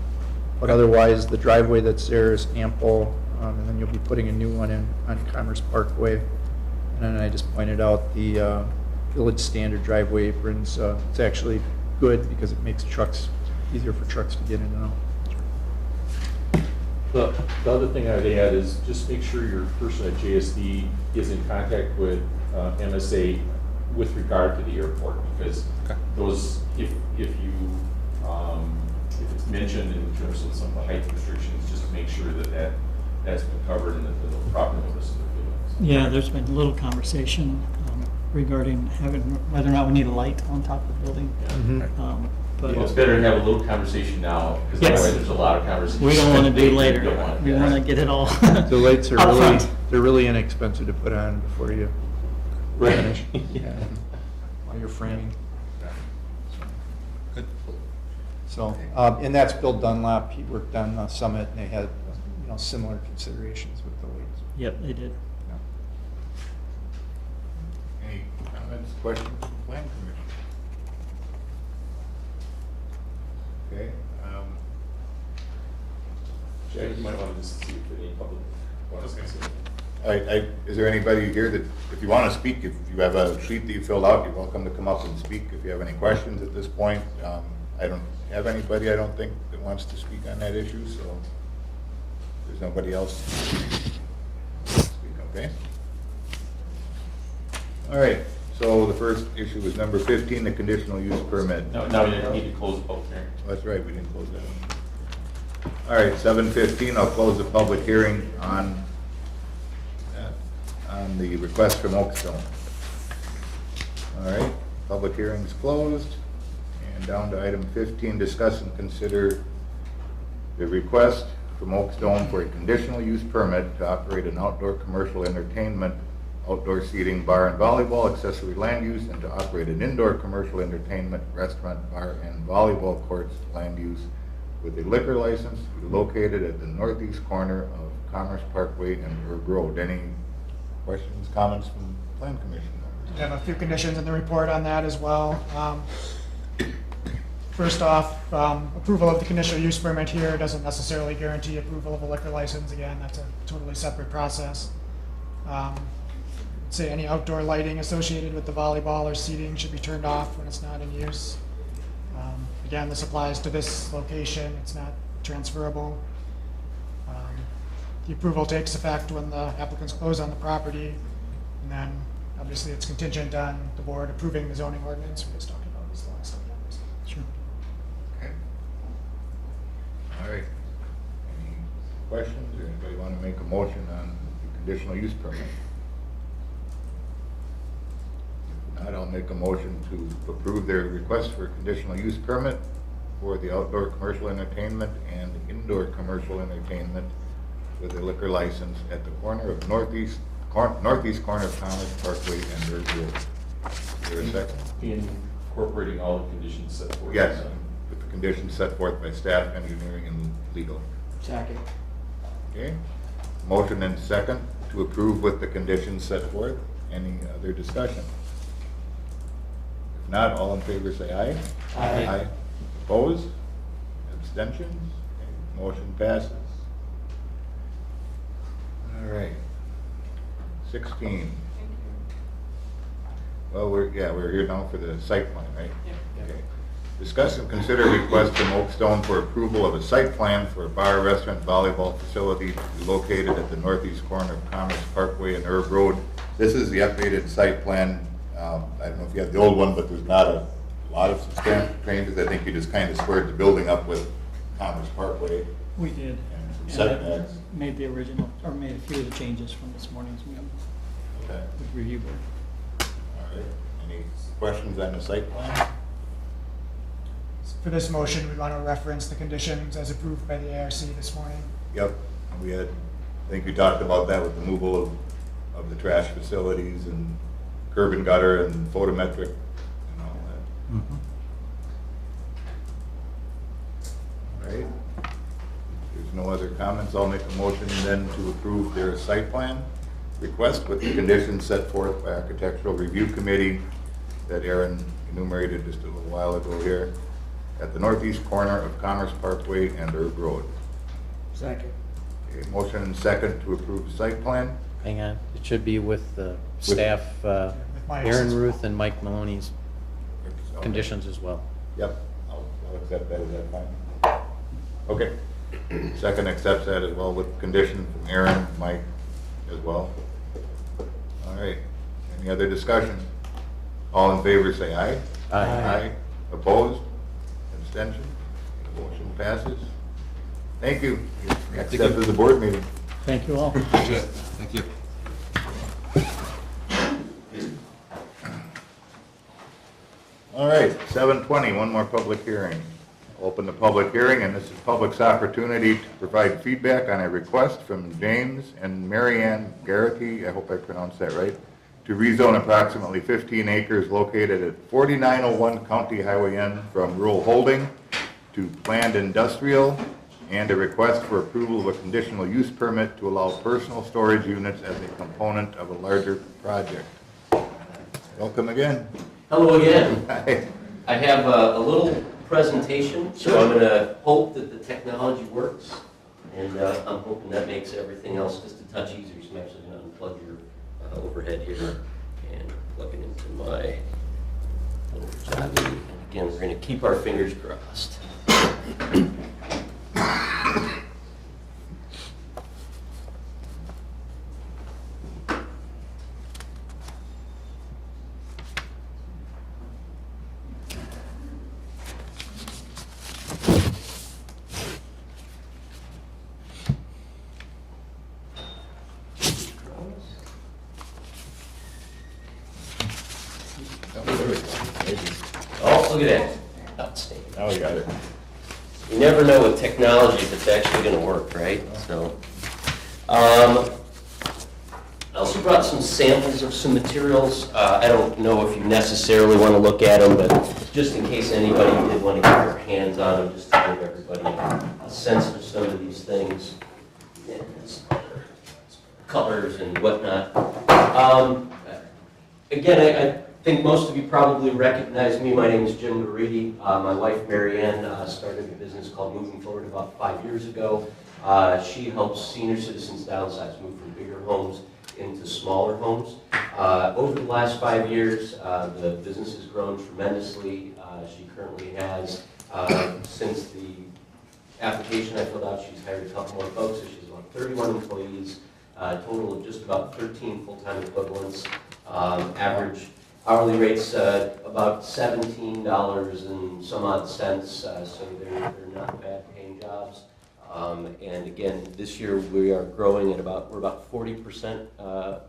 But otherwise, the driveway that's there is ample, and then you'll be putting a new one in on Commerce Parkway. And then I just pointed out the village standard driveway aprons. It's actually good because it makes trucks easier for trucks to get in and out. The other thing I'd add is just make sure your person at JSD is in contact with MSA with regard to the airport, because those, if it's mentioned in terms of some of the height restrictions, just make sure that that's been covered in the proper notice of the field. Yeah, there's been a little conversation regarding whether or not we need a light on top of the building. Yeah. But It's better to have a little conversation now, because otherwise there's a lot of conversation. We don't want to do We later. don't want it, We yeah. want to get it all. The lights are up really, front. they're really inexpensive to put on before you Right. finish. Yeah. While you're framing. Good. So, and that's Bill Dunlap. He worked on Summit, and they had, similar considerations with the lights. Yep, they did. Any comments, questions from the Plan Commission? Okay. Jack, you might want to just see if any public wants to say. Is there anybody here that, if you want to speak, if you have a sheet that you filled out, you're welcome to come up and speak. If you have any questions at this point, I don't have anybody, I don't think, that wants to speak on that issue, so there's nobody else to speak, okay? All right, so the first issue is number 15, the conditional use permit. No, now we need to close the public hearing. That's right, we didn't close that one. All right, 7:15, I'll close the public hearing on the request from Oakstone. All right, public hearing is closed. And down to item 15, discuss and consider the request from Oakstone for a conditional use permit to operate an outdoor commercial entertainment outdoor seating, bar and volleyball, accessory land use, and to operate an indoor commercial entertainment, restaurant, bar, and volleyball courts land use with a liquor license to be located at the northeast corner of Commerce Parkway and Herb Road. Any questions, comments from the Plan Commission members? We have a few conditions in the report on that as well. First off, approval of the conditional use permit here doesn't necessarily guarantee approval of a liquor license. Again, that's a totally separate process. Say any outdoor lighting associated with the volleyball or seating should be turned off when it's not in use. Again, this applies to this location. It's not transferable. The approval takes effect when the applicants close on the property, and then obviously it's contingent on the board approving the zoning ordinance we just talked about this last time. Sure. Okay. All right. Any questions, or anybody want to make a motion on the conditional use permit? If not, I'll make a motion to approve their request for a conditional use permit for the outdoor commercial entertainment and indoor commercial entertainment with a liquor license at the corner of northeast corner of Commerce Parkway and Herb Road. Is there a second? Incorporating all the conditions set forth. Yes, with the conditions set forth by staff, engineering, and legal. Second. Okay. Motion and second to approve with the conditions set forth. Any other discussion? If not, all in favor say aye. Aye. Opposed? Abstentions? Okay. Motion passes. All right. 16. Well, we're here now for the site plan, right? Yep. Okay. Discuss and consider request from Oakstone for approval of a site plan for a bar, restaurant, volleyball facility to be located at the northeast corner of Commerce Parkway and Herb Road. This is the updated site plan. I don't know if you have the old one, but there's not a lot of substantial changes. I think you just kind of squared the building up with Commerce Parkway. We did. And some And I setbacks. made the original, or made a few of the changes from this morning's meeting Okay. with review board. All right. Any questions on the site plan? For this motion, we want to reference the conditions as approved by the ARC this morning. Yep. We had, I think we talked about that with the removal of the trash facilities and curb and gutter and photometric and all that. All right. If there's no other comments, I'll make a motion then to approve their site plan request with the conditions set forth by Architectural Review Committee that Aaron enumerated just a little while ago here at the northeast corner of Commerce Parkway and Herb Road. Second. Okay, motion and second to approve the site plan. Hang on, it should be with the staff, Mike's. Aaron Ruth and Mike Maloney's Okay. conditions as well. Yep, I'll accept that, is that fine? Okay. Second accepts that as well with condition from Aaron, Mike as well. All right, any other discussion? All in favor say aye. Aye. Opposed? Abstention? Motion passes. Thank you. Next step is the board meeting. Thank you all. Thank you. All right, 7:20, one more public hearing. Open the public hearing, and this is public's opportunity to provide feedback on a request from James and Marianne Garrity, I hope I pronounced that right, to rezone approximately 15 acres located at 4901 County Highway N from rural holding to planned industrial, and a request for approval of a conditional use permit to allow personal storage units as a component of a larger project. Welcome again. Hello again. Hi. I have a little presentation, so I'm going to hope that the technology works, and I'm hoping that makes everything else just a touch easier. So I'm actually going to unplug your overhead here and plug it into my little jobby. And again, we're going to keep our fingers crossed. Oh, look at that. Outstanding. Now we got it. You never know with technology if it's actually going to work, right? So, I also brought some samples of some materials. I don't know if you necessarily want to look at them, but just in case anybody did want to get their hands on them, just to give everybody a sense of some of these things. Yeah, colors and whatnot. Again, I think most of you probably recognize me. My name is Jim Garidi. My wife, Marianne, started a business called Moving Forward about 5 years ago. She helps senior citizens downsize, move from bigger homes into smaller homes. Over the last 5 years, the business has grown tremendously. She currently has, since the application I filled out, she's hired a couple more folks, so she's about 31 employees, a total of just about 13 full-time equivalents. Average hourly rates about $17 and some odd cents, so they're not bad paying jobs. And again, this year we are growing at we're about 40%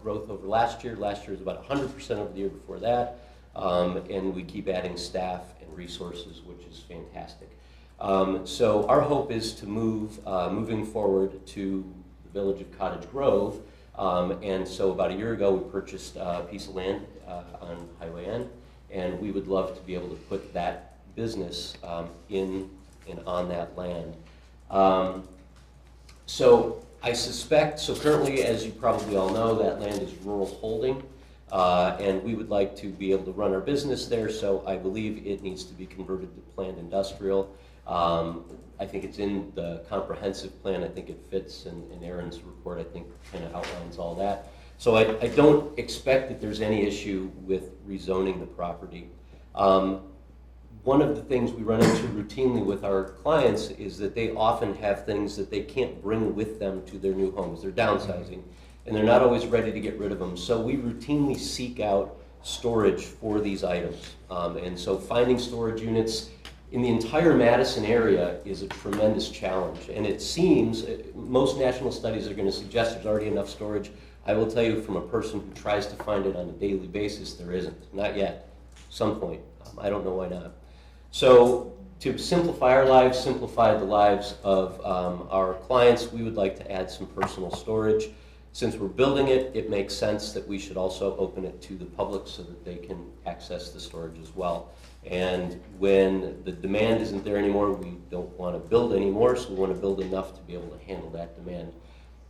growth over last year. Last year was about 100% over the year before that. And we keep adding staff and resources, which is fantastic. So our hope is to moving forward to the village of Cottage Grove. And so about a year ago, we purchased a piece of land on Highway N, and we would love to be able to put that business in and on that land. So I suspect, so currently, as you probably all know, that land is rural holding, and we would like to be able to run our business there, so I believe it needs to be converted to planned industrial. I think it's in the comprehensive plan. I think it fits, and Aaron's report, I think, kind of outlines all that. So I don't expect that there's any issue with rezoning the property. One of the things we run into routinely with our clients is that they often have things that they can't bring with them to their new homes. They're downsizing, and they're not always ready to get rid of them. So we routinely seek out storage for these items. And so finding storage units in the entire Madison area is a tremendous challenge. And it seems, most national studies are going to suggest there's already enough storage. I will tell you from a person who tries to find it on a daily basis, there isn't. Not yet. Some point. I don't know why not. So to simplify our lives, simplify the lives of our clients, we would like to add some personal storage. Since we're building it, it makes sense that we should also open it to the public so that they can access the storage as well. And when the demand isn't there anymore, we don't want to build anymore, so we want to build enough to be able to handle that demand.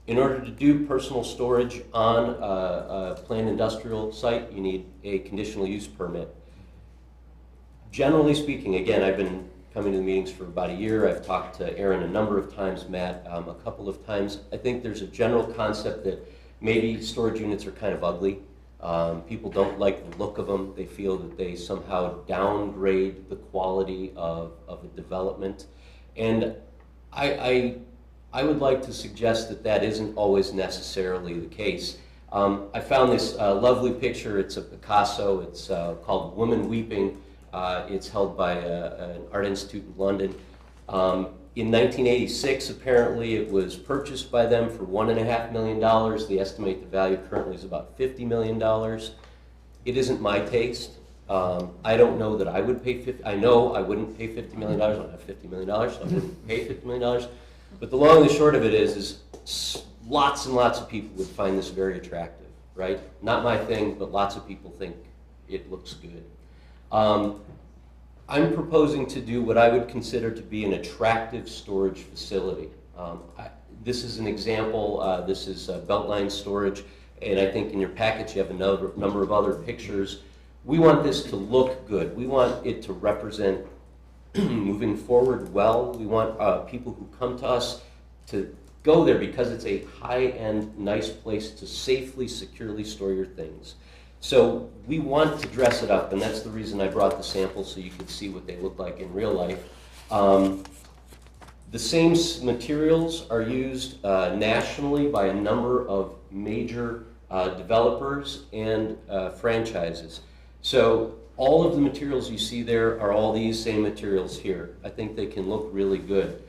In order to do personal storage on a planned industrial site, you need a conditional use permit. Generally speaking, again, I've been coming to the meetings for about a year. I've talked to Aaron a number of times, Matt a couple of times. I think there's a general concept that maybe storage units are kind of ugly. People don't like the look of them. They feel that they somehow downgrade the quality of a development. And I would like to suggest that that isn't always necessarily the case. I found this lovely picture. It's a Picasso. It's called Woman Weeping. It's held by an art institute in London. In 1986, apparently, it was purchased by them for $1.5 million. They estimate the value currently is about $50 million. It isn't my taste. I don't know that I would pay I know I wouldn't pay $50 million. I don't have $50 million, so I wouldn't pay $50 million. But the long and the short of it is lots and lots of people would find this very attractive, right? Not my thing, but lots of people think it looks good. I'm proposing to do what I would consider to be an attractive storage facility. This is an example. This is Beltline storage, and I think in your package you have a number of other pictures. We want this to look good. We want it to represent moving forward well. We want people who come to us to go there because it's a high-end, nice place to safely, securely store your things. So we want to dress it up, and that's the reason I brought the samples so you could see what they look like in real life. The same materials are used nationally by a number of major developers and franchises. So all of the materials you see there are all these same materials here. I think they can look really good.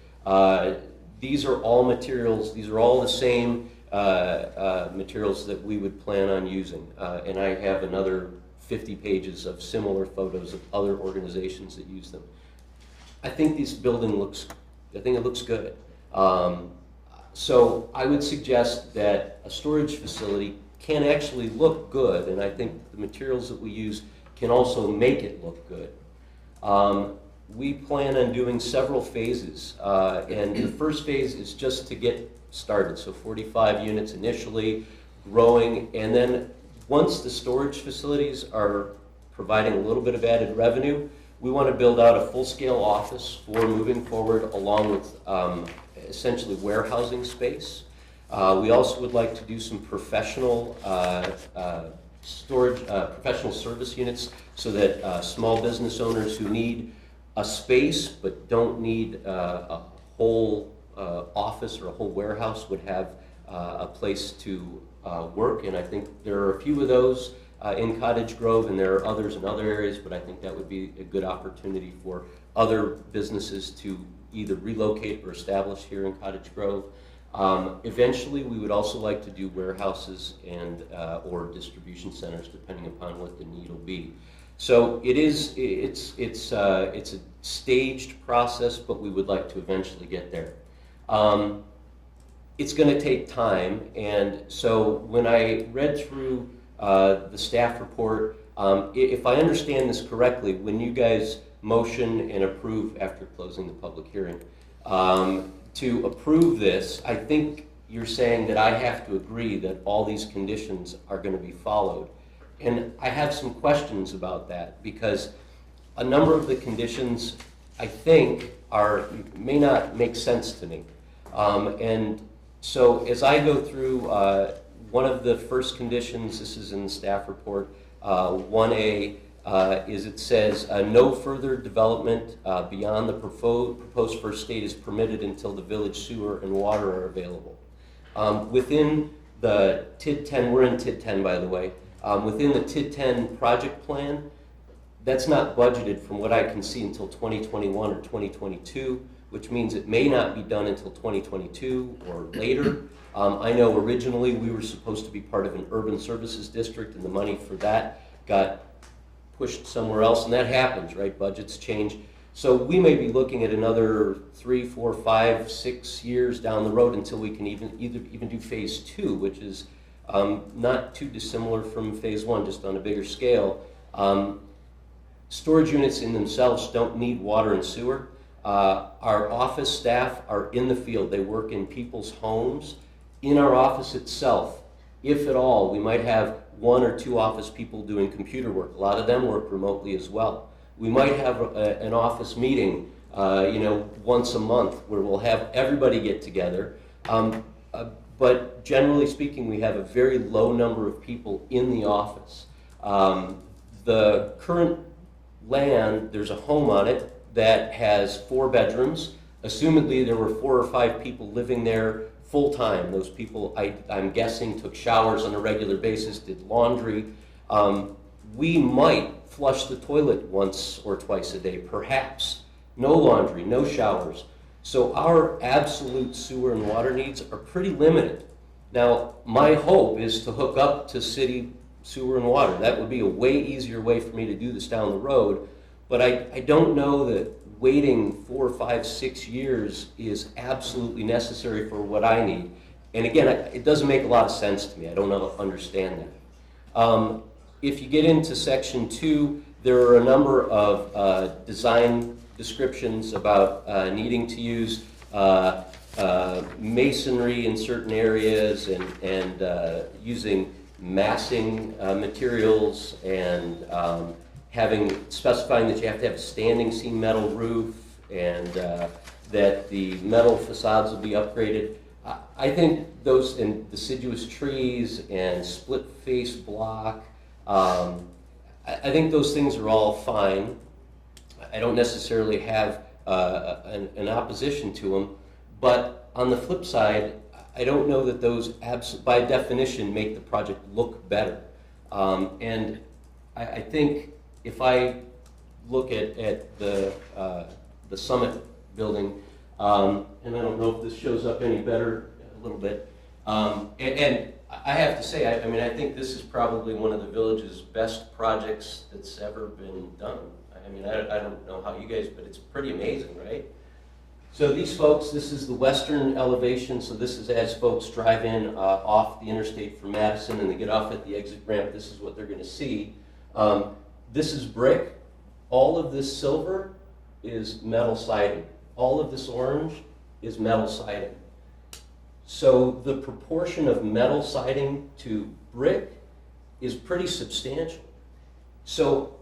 These are all materials, these are all the same materials that we would plan on using. And I have another 50 pages of similar photos of other organizations that use them. I think this building looks good. So I would suggest that a storage facility can actually look good, and I think the materials that we use can also make it look good. We plan on doing several phases, and the first phase is just to get started, so 45 units initially, growing, and then once the storage facilities are providing a little bit of added revenue, we want to build out a full-scale office for moving forward, along with essentially warehousing space. We also would like to do some professional storage, professional service units, so that small business owners who need a space but don't need a whole office or a whole warehouse would have a place to work. And I think there are a few of those in Cottage Grove, and there are others in other areas, but I think that would be a good opportunity for other businesses to either relocate or establish here in Cottage Grove. Eventually, we would also like to do warehouses and or distribution centers, depending upon what the need will be. So it's a staged process, but we would like to eventually get there. It's going to take time, and so when I read through the staff report, if I understand this correctly, when you guys motion and approve after closing the public hearing, to approve this, I think you're saying that I have to agree that all these conditions are going to be followed. And I have some questions about that, because a number of the conditions, I think, may not make sense to me. And so as I go through, one of the first conditions, this is in the staff report, 1A, is it says, no further development beyond the proposed first state is permitted until the village sewer and water are available. Within the TID 10, we're in TID 10 by the way, within the TID 10 project plan, that's not budgeted from what I can see until 2021 or 2022, which means it may not be done until 2022 or later. I know originally we were supposed to be part of an urban services district, and the money for that got pushed somewhere else, and that happens, right? Budgets change. So we may be looking at another 3, 4, 5, 6 years down the road until we can even do phase 2, which is not too dissimilar from phase 1, just on a bigger scale. Storage units in themselves don't need water and sewer. Our office staff are in the field. They work in people's homes. In our office itself, if at all, we might have 1 or 2 office people doing computer work. A lot of them work remotely as well. We might have an office meeting, once a month, where we'll have everybody get together. But generally speaking, we have a very low number of people in the office. The current land, there's a home on it that has 4 bedrooms. Assumedly, there were 4 or 5 people living there full-time. Those people, I'm guessing, took showers on a regular basis, did laundry. We might flush the toilet once or twice a day, perhaps. No laundry, no showers. So our absolute sewer and water needs are pretty limited. Now, my hope is to hook up to city sewer and water. That would be a way easier way for me to do this down the road. But I don't know that waiting 4, 5, 6 years is absolutely necessary for what I need. And again, it doesn't make a lot of sense to me. I don't understand that. If you get into section 2, there are a number of design descriptions about needing to use masonry in certain areas and using massing materials and specifying that you have to have a standing seam metal roof and that the metal facades will be upgraded. I think those, and deciduous trees and split face block, I think those things are all fine. I don't necessarily have an opposition to them, but on the flip side, I don't know that those by definition make the project look better. And I think if I look at the Summit building, and I don't know if this shows up any better, a little bit, and I have to say, I think this is probably one of the village's best projects that's ever been done. I don't know how you guys, but it's pretty amazing, right? So these folks, this is the western elevation, so this is as folks drive in off the interstate from Madison and they get off at the exit ramp, this is what they're going to see. This is brick. All of this silver is metal siding. All of this orange is metal siding. So the proportion of metal siding to brick is pretty substantial. So,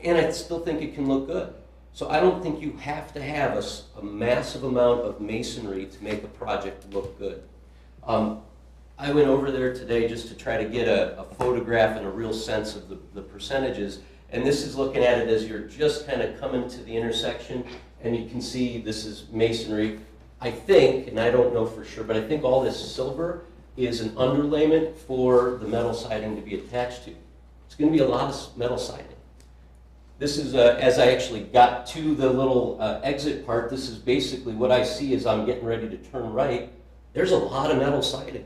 and I still think it can look good. So I don't think you have to have a massive amount of masonry to make a project look good. I went over there today just to try to get a photograph and a real sense of the percentages. And this is looking at it as you're just kind of coming to the intersection, and you can see this is masonry. I think, and I don't know for sure, but I think all this silver is an underlayment for the metal siding to be attached to. It's going to be a lot of metal siding. This is, as I actually got to the little exit part, this is basically what I see as I'm getting ready to turn right. There's a lot of metal siding.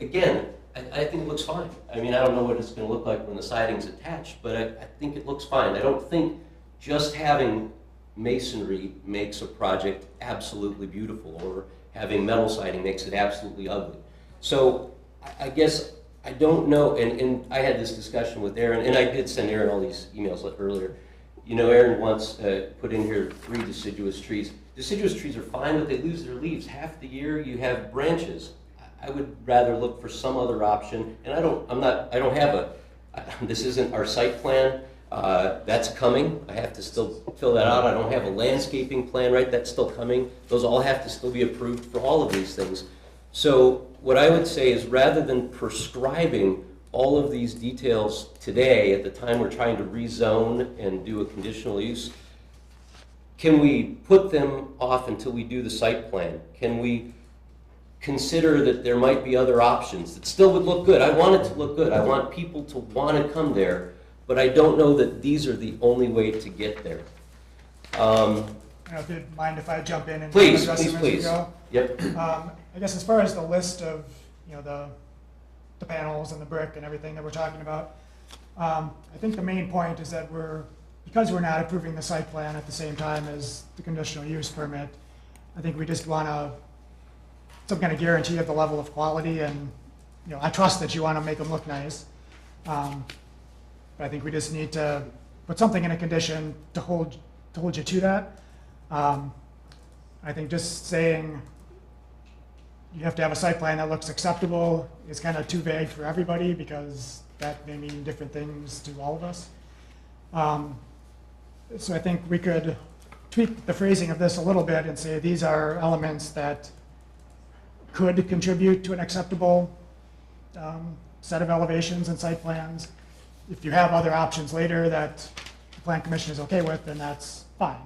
Again, I think it looks fine. I mean, I don't know what it's going to look like when the siding's attached, but I think it looks fine. I don't think just having masonry makes a project absolutely beautiful, or having metal siding makes it absolutely ugly. So I guess I don't know, and I had this discussion with Aaron, and I did send Aaron all these emails earlier. You know, Aaron once put in here 3 deciduous trees. Deciduous trees are fine, but they lose their leaves. Half the year you have branches. I would rather look for some other option, and I don't have this isn't our site plan. That's coming. I have to still fill that out. I don't have a landscaping plan, right? That's still coming. Those all have to still be approved for all of these things. So what I would say is, rather than prescribing all of these details today at the time we're trying to rezone and do a conditional use, can we put them off until we do the site plan? Can we consider that there might be other options that still would look good? I want it to look good. I want people to want to come there, but I don't know that these are the only way to get there. If you'd mind if I jump in and Please, address them as we go? Yep. I guess as far as the list of, the panels and the brick and everything that we're talking about, I think the main point is that because we're not approving the site plan at the same time as the conditional use permit, I think we just want some kind of guarantee of the level of quality, and I trust that you want to make them look nice. But I think we just need to put something in a condition to hold you to that. I think just saying you have to have a site plan that looks acceptable is kind of too vague for everybody, because that may mean different things to all of us. So I think we could tweak the phrasing of this a little bit and say these are elements that could contribute to an acceptable set of elevations and site plans. If you have other options later that the Plan Commission is okay with, then that's fine.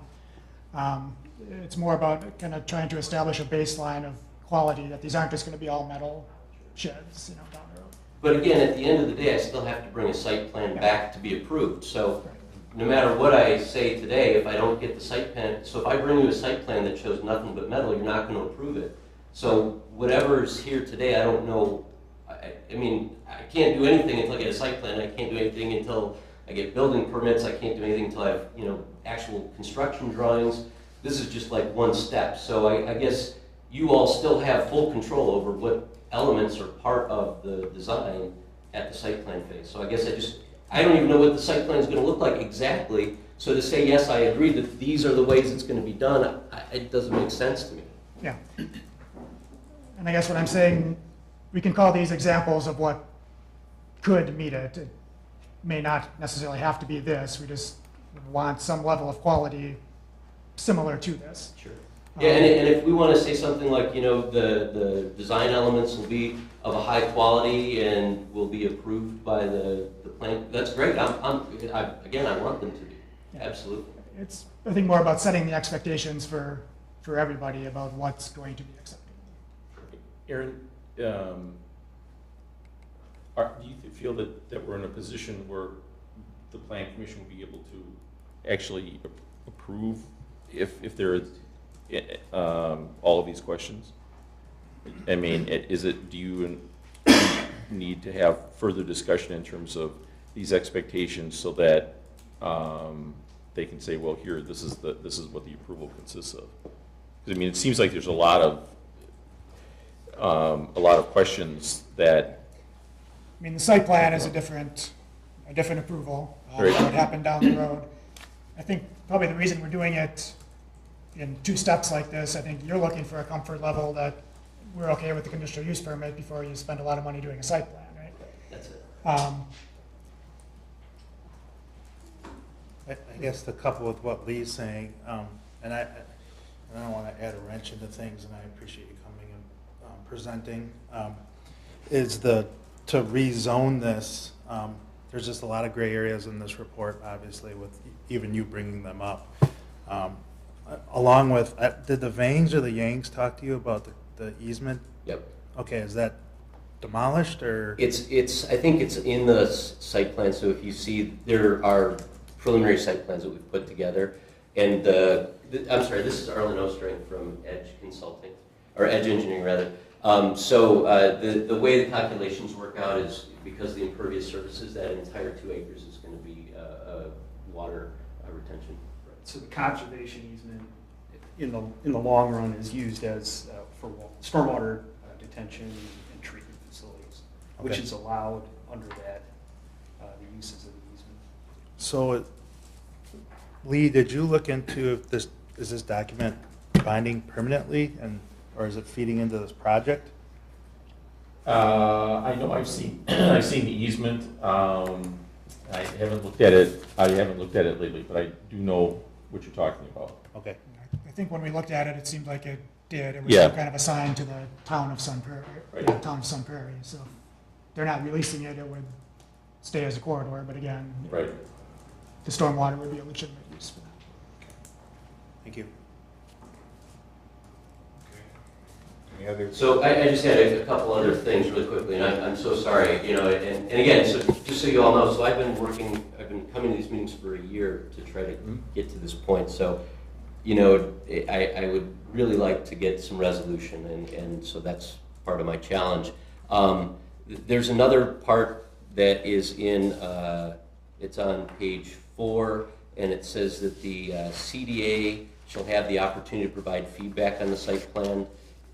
It's more about kind of trying to establish a baseline of quality, that these aren't just going to be all metal sheds, down the road. But again, at the end of the day, I still have to bring a site plan back to be approved. So no matter what I say today, if I don't get the site plan, so if I bring you a site plan that shows nothing but metal, you're not going to approve it. So whatever's here today, I don't know. I mean, I can't do anything until I get a site plan. I can't do anything until I get building permits. I can't do anything until I have, actual construction drawings. This is just like one step. So I guess you all still have full control over what elements are part of the design at the site plan phase. So I guess I don't even know what the site plan is going to look like exactly. So to say, yes, I agree that these are the ways it's going to be done, it doesn't make sense to me. Yeah. And I guess what I'm saying, we can call these examples of what could meet it. It may not necessarily have to be this. We just want some level of quality similar to this. Sure. Yeah, and if we want to say something like, the design elements will be of a high quality and will be approved by the plan, that's great. I want them to be. Absolutely. It's, I think, more about setting the expectations for everybody about what's going to be acceptable. Aaron, do you feel that we're in a position where the Plan Commission will be able to actually approve if there is all of these questions? I mean, do you need to have further discussion in terms of these expectations so that they can say, well, here, this is what the approval consists of? Because, I mean, it seems like there's a lot of questions that, I mean, the site plan is a different approval. Right. What happened down the road. I think probably the reason we're doing it in 2 steps like this, I think you're looking for a comfort level that we're okay with the conditional use permit before you spend a lot of money doing a site plan, right? That's it. I guess to couple with what Lee's saying, and I don't want to add a wrench into things, and I appreciate you coming and presenting, is to rezone this. There's just a lot of gray areas in this report, obviously, with even you bringing them up. Along with, did the Vangs or the Yangs talk to you about the easement? Yep. Okay, is that demolished or? I think it's in the site plan, so if you see, there are preliminary site plans that we've put together. And I'm sorry, this is Arlen Ostring from Edge Consulting, or Edge Engineering rather. The way the calculations work out is because of the impervious surfaces, that entire 2 acres is going to be water retention. So the conservation easement in the long run is used as for stormwater detention and treatment facilities, which is allowed under that, the uses of the easement. So, Lee, did you look into if is this document binding permanently, or is it feeding into this project? I know I've seen the easement. I haven't looked at it. I haven't looked at it lately, but I do know what you're talking about. Okay. I think when we looked at it, it seemed like it did. It was Yeah. kind of assigned to the town of Sun Prairie. Right. Yeah, town of Sun Prairie. So if they're not releasing it, it would stay as a corridor. But again, Right. the stormwater would be a legitimate use for that. Thank you. Any other? So I just had a couple other things really quickly, and I'm so sorry, and again, so just so you all know, so I've been coming to these meetings for a year to try to get to this point, so, I would really like to get some resolution, and so that's part of my challenge. There's another part that is it's on page 4, and it says that the CDA shall have the opportunity to provide feedback on the site plan.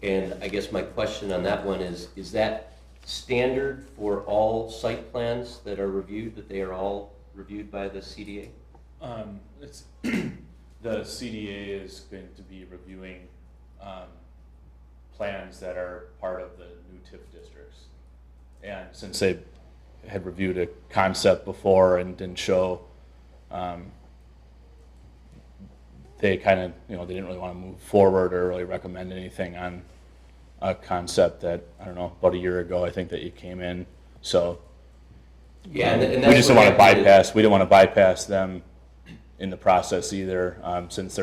And I guess my question on that one is that standard for all site plans that are reviewed, that they are all reviewed by the CDA? The CDA is going to be reviewing plans that are part of the new TIF districts. And since they had reviewed a concept before and didn't show, they kind of, they didn't really want to move forward or really recommend anything on a concept that, I don't know, about a year ago, I think that you came in. So yeah, and we just don't want to bypass, we don't want to bypass them in the process either, since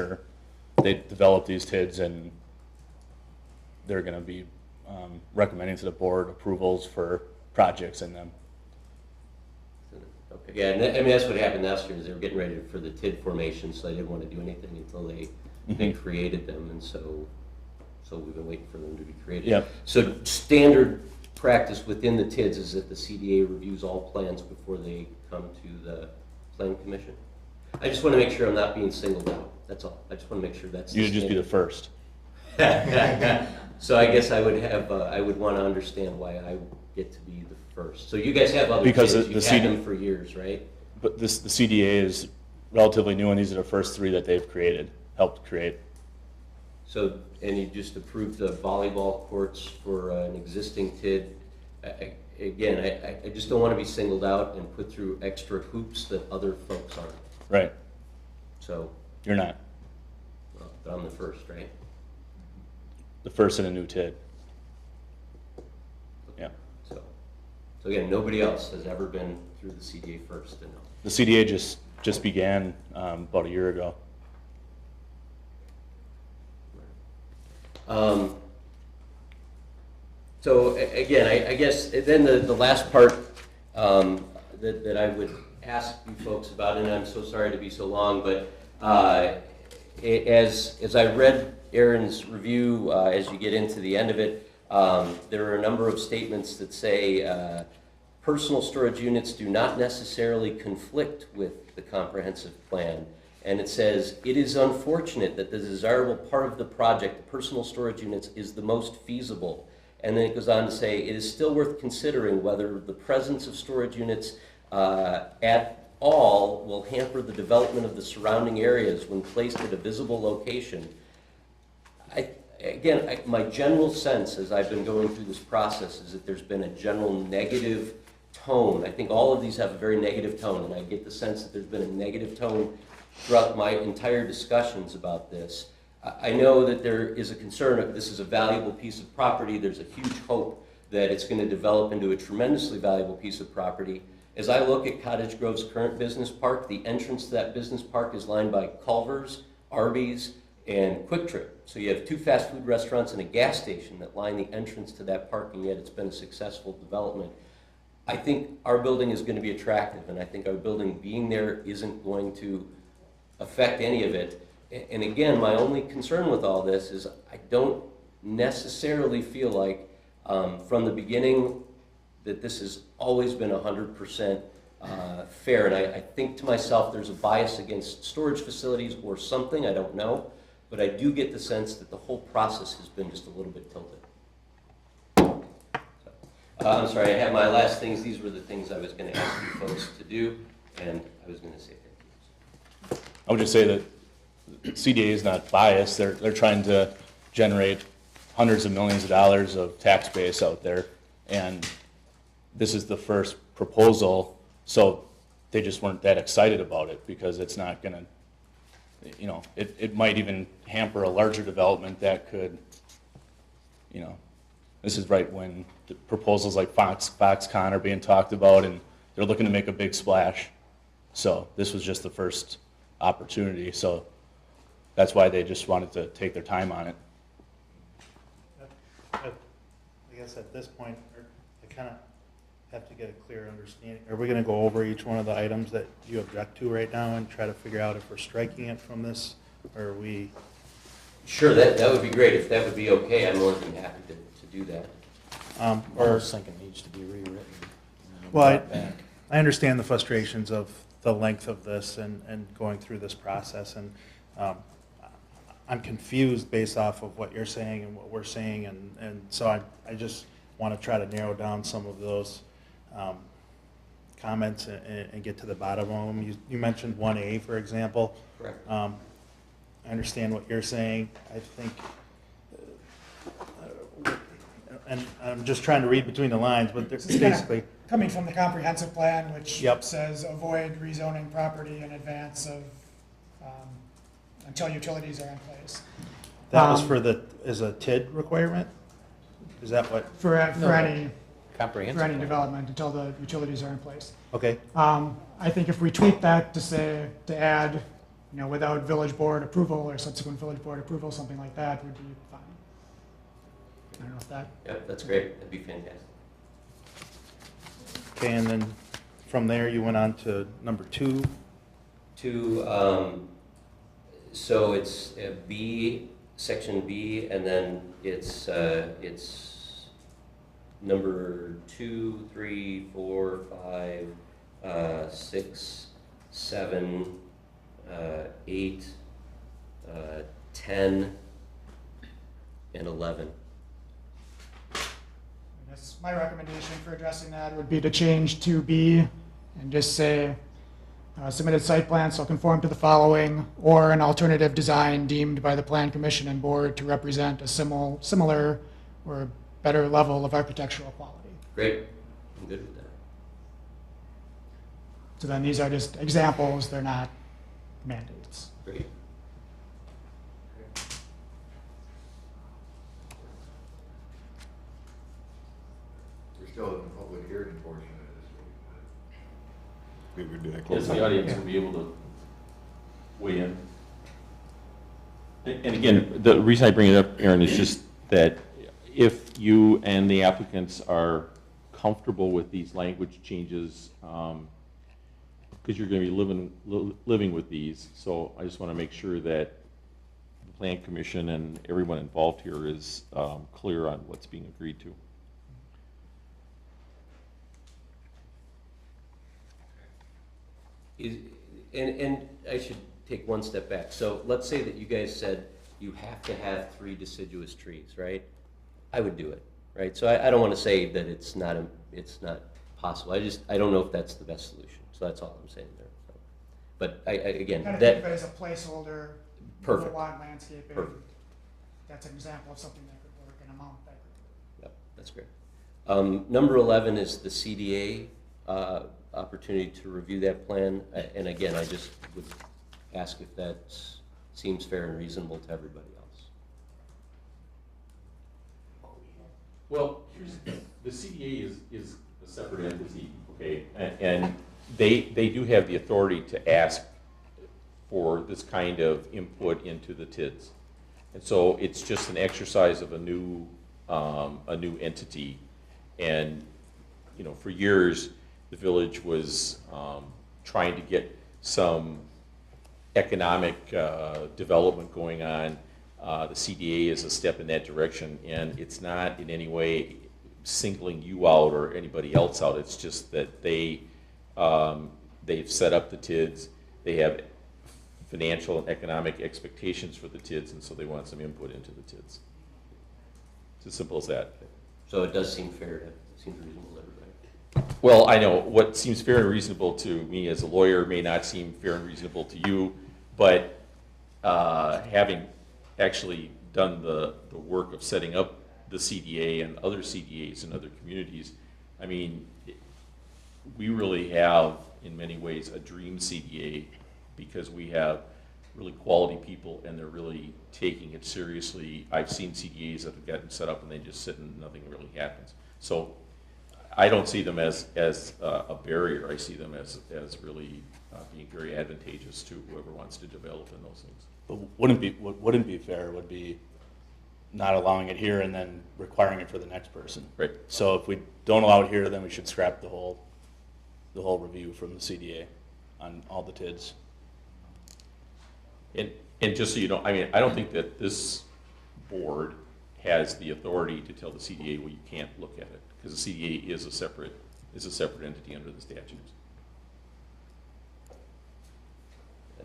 they developed these TIDs and they're going to be recommending to the board approvals for projects in them. Okay. Yeah, and I mean, that's what happened last year, is they were getting ready for the TID formation, so they didn't want to do anything until they created them, and so we've been waiting for them to be created. Yep. So standard practice within the TIDs is that the CDA reviews all plans before they come to the Plan Commission? I just want to make sure I'm not being singled out, that's all. I just want to make sure that's the You'd just be the first. So I guess I would want to understand why I get to be the first. So you guys have other Because kids, the you've had them for years, right? But the CDA is relatively new, and these are the first 3 that they've helped create. So, and you just approved the volleyball courts for an existing TID. Again, I just don't want to be singled out and put through extra hoops that other folks aren't. Right. So. You're not. Well, but I'm the first, right? The first in a new TID. Yeah. So again, nobody else has ever been through the CDA first to know. The CDA just began about a year ago. So again, I guess then the last part that I would ask you folks about, and I'm so sorry to be so long, but as I read Aaron's review, as you get into the end of it, there are a number of statements that say personal storage units do not necessarily conflict with the comprehensive plan, And it says, "It is unfortunate that the desirable part of the project, the personal storage units, is the most feasible." And then it goes on to say, "It is still worth considering whether the presence of storage units at all will hamper the development of the surrounding areas when placed at a visible location." My general sense as I've been going through this process is that there's been a general negative tone. I think all of these have a very negative tone, and I get the sense that there's been a negative tone throughout my entire discussions about this. I know that there is a concern that this is a valuable piece of property. There's a huge hope that it's going to develop into a tremendously valuable piece of property. As I look at Cottage Grove's current business park, the entrance to that business park is lined by Culver's, Arby's, and Quick Trip. So you have 2 fast food restaurants and a gas station that line the entrance to that park, and yet it's been a successful development. I think our building is going to be attractive, and I think our building being there isn't going to affect any of it. And again, my only concern with all this is I don't necessarily feel like from the beginning that this has always been 100% fair. And I think to myself there's a bias against storage facilities or something, I don't know. But I do get the sense that the whole process has been just a little bit tilted. I'm sorry, I have my last things. These were the things I was going to ask you folks to do, and I was going to say thank you. I would just say that CDA is not biased. They're trying to generate hundreds of millions of dollars of tax base out there, and this is the first proposal, so they just weren't that excited about it because it's not going to, you know, it might even hamper a larger development that could, you know, this is right when the proposals like Foxconn are being talked about, and they're looking to make a big splash. So this was just the first opportunity, so that's why they just wanted to take their time on it. I guess at this point, I kind of have to get a clear understanding. Are we going to go over each one of the items that you object to right now and try to figure out if we're striking it from this, or are we? Sure, that would be great. If that would be okay, I'm more than happy to do that. Or I was thinking it needs to be rewritten. Well, I understand the frustrations of the length of this and going through this process, and I'm confused based off of what you're saying and what we're saying, and so I just want to try to narrow down some of those comments and get to the bottom of them. You mentioned 1A, for example. Correct. I understand what you're saying. I think, and I'm just trying to read between the lines, but This is basically, coming from the comprehensive plan, which Yep. says avoid rezoning property in advance of, until utilities are in place. that was for is a TID requirement? Is that what? For any Comprehensive for any plan. development until the utilities are in place. Okay. I think if we tweak that to say, to add, you know, without village board approval or subsequent village board approval, something like that would be fine. I don't know if that. Yep, that's great. That'd be fantastic. Okay, and then from there you went on to number 2. So it's B, section B, and then it's number 2, 3, 4, 5, 6, 7, 8, 10, and 11. I guess my recommendation for addressing that would be to change to B and just say, submitted site plan shall conform to the following, or an alternative design deemed by the Plan Commission and Board to represent a similar or better level of architectural quality. Great. I'm good with that. So then these are just examples, they're not mandates. Great. We're still in the public hearing portion of this. We would do that. Yes, the audience will be able to weigh in. And again, the reason I bring it up, Aaron, is just that if you and the applicants are comfortable with these language changes, because you're going to be living with these, so I just want to make sure that the Plan Commission and everyone involved here is clear on what's being agreed to. And I should take one step back. So let's say that you guys said you have to have 3 deciduous trees, right? I would do it, right? So I don't want to say that it's not possible. I don't know if that's the best solution. So that's all I'm saying there. So, but again, Kind of that think of it as a placeholder. Perfect. For lawn landscaping. Perfect. That's an example of something that could work, an amount that could work. Yep, that's great. Number 11 is the CDA opportunity to review that plan. And again, I just would ask if that seems fair and reasonable to everybody else. Well, the CDA is a separate entity, okay? And they do have the authority to ask for this kind of input into the TIDs. And so it's just an exercise of a new entity. And, you know, for years, the village was trying to get some economic development going on. The CDA is a step in that direction, and it's not in any way singling you out or anybody else out. It's just that they've set up the TIDs. They have financial and economic expectations for the TIDs, and so they want some input into the TIDs. It's as simple as that. So it does seem fair to, seems reasonable to everybody. Well, I know what seems fair and reasonable to me as a lawyer may not seem fair and reasonable to you, but having actually done the work of setting up the CDA and other CDAs in other communities, I mean, we really have, in many ways, a dream CDA because we have really quality people and they're really taking it seriously. I've seen CDAs that have gotten set up and they just sit and nothing really happens. So I don't see them as a barrier. I see them as really being very advantageous to whoever wants to develop in those things. But what wouldn't be fair would be not allowing it here and then requiring it for the next person. Right. So if we don't allow it here, then we should scrap the whole review from the CDA on all the TIDs. And just so you know, I mean, I don't think that this board has the authority to tell the CDA, well, you can't look at it, because the CDA is a separate entity under the statutes.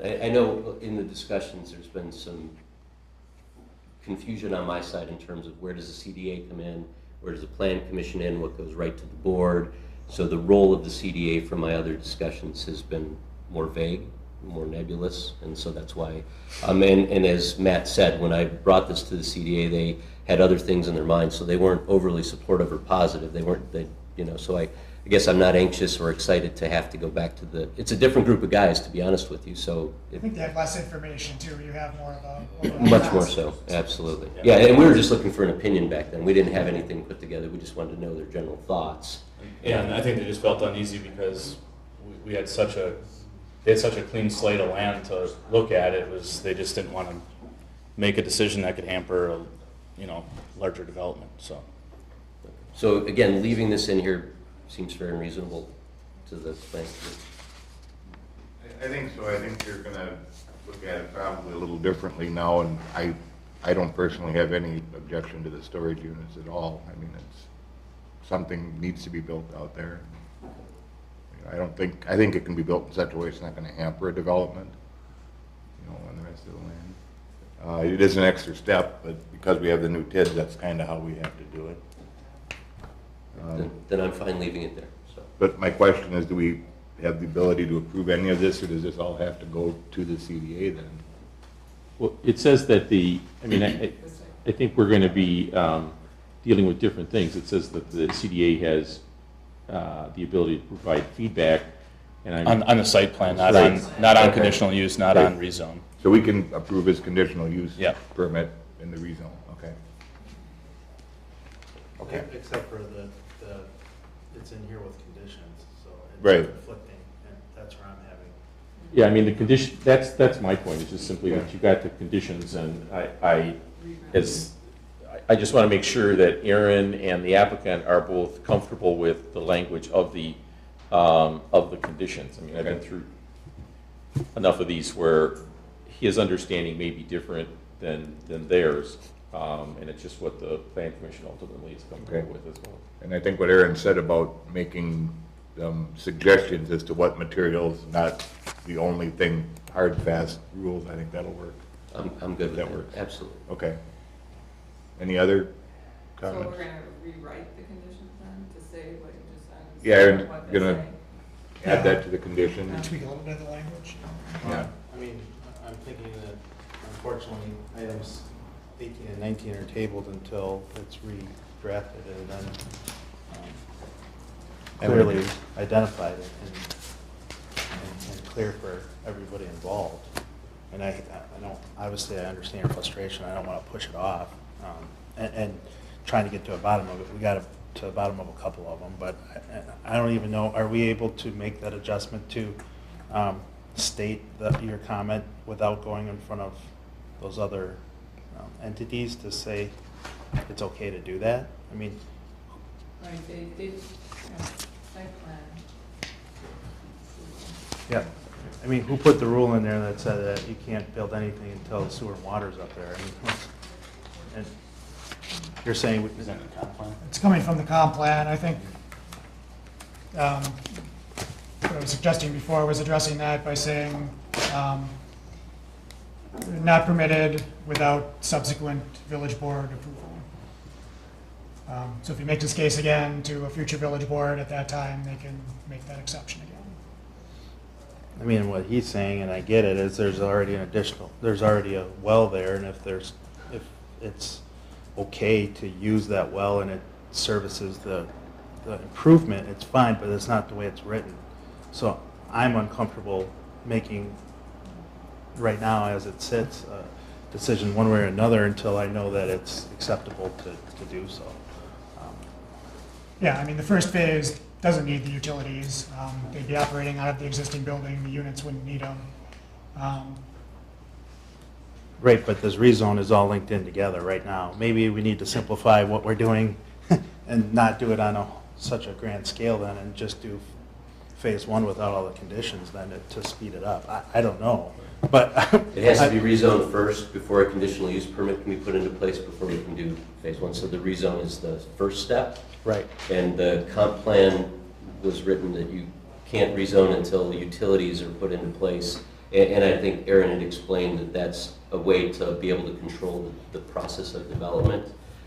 I know in the discussions there's been some confusion on my side in terms of where does the CDA come in, where does the plan commission in, what goes right to the board. So the role of the CDA from my other discussions has been more vague, more nebulous, and so that's why. And as Matt said, when I brought this to the CDA, they had other things in their mind, so they weren't overly supportive or positive. So I guess I'm not anxious or excited to have to go back to it's a different group of guys, to be honest with you, so. I think they have less information too, you have more of a. Much more so, absolutely. Yeah, and we were just looking for an opinion back then. We didn't have anything put together, we just wanted to know their general thoughts. Yeah, and I think they just felt uneasy because we had such a clean slate of land to look at. They just didn't want to make a decision that could hamper larger development. So again, leaving this in here seems fair and reasonable to the plan. I think so. I think you're going to look at it probably a little differently now, and I don't personally have any objection to the storage units at all. I mean, it's something needs to be built out there. I think it can be built in such a way it's not going to hamper a development, on the rest of the land. It is an extra step, but because we have the new TIDs, that's kind of how we have to do it. Then I'm fine leaving it there. So. But my question is, do we have the ability to approve any of this, or does this all have to go to the CDA then? Well, it says that I think we're going to be dealing with different things. It says that the CDA has the ability to provide feedback. And on the site plan, not on conditional use, not on rezone. So we can approve his conditional use permit in the rezone, okay? Okay. Except for it's in here with conditions, so it's right. conflicting, and that's where I'm having. Yeah, I mean, the condition, that's my point, it's just simply that you got the conditions, and I just want to make sure that Aaron and the applicant are both comfortable with the language of the conditions. I mean, I've been through enough of these where his understanding may be different than theirs, and it's just what the plan commission ultimately is comfortable with as well. And I think what Aaron said about making suggestions as to what materials, not the only thing, hard, fast rules, I think that'll work. I'm good with That that, works. absolutely. Okay. Any other So comments? we're gonna rewrite the conditions then to say what you just said? Yeah, instead of I'm what they gonna say? add that to the condition. Tweak a little bit of the language. Yeah. I mean, I'm thinking that unfortunately, items 18 and 19 are tabled until it's redrafted and then clearly identified and clear for everybody involved. And I don't, obviously I understand your frustration, I don't want to push it off. And trying to get to a bottom of it, we got to the bottom of a couple of them, but I don't even know, are we able to make that adjustment to state your comment without going in front of those other entities to say it's okay to do that? I mean, Right, they did, site plan. yeah, I mean, who put the rule in there that said that you can't build anything until the sewer and water's up there? I mean, and you're saying, Is that in the comp plan? It's coming from the comp plan. I think what I was suggesting before was addressing that by saying not permitted without subsequent village board approval. So if you make this case again to a future village board, at that time, they can make that exception again. I mean, what he's saying, and I get it, is there's already a well there, and if it's okay to use that well and it services the improvement, it's fine, but it's not the way it's written. So I'm uncomfortable making, right now as it sits, a decision one way or another until I know that it's acceptable to do so. Yeah, I mean, the first phase doesn't need the utilities. They'd be operating out of the existing building. The units wouldn't need them. Right, but this rezone is all linked in together right now. Maybe we need to simplify what we're doing and not do it on such a grand scale then, and just do phase one without all the conditions then to speed it up. I don't know, but. It has to be rezoned first before a conditional use permit can be put into place before we can do phase one. So the rezone is the first step. Right. And the comp plan was written that you can't rezone until the utilities are put into place. And I think Aaron had explained that that's a way to be able to control the process of development.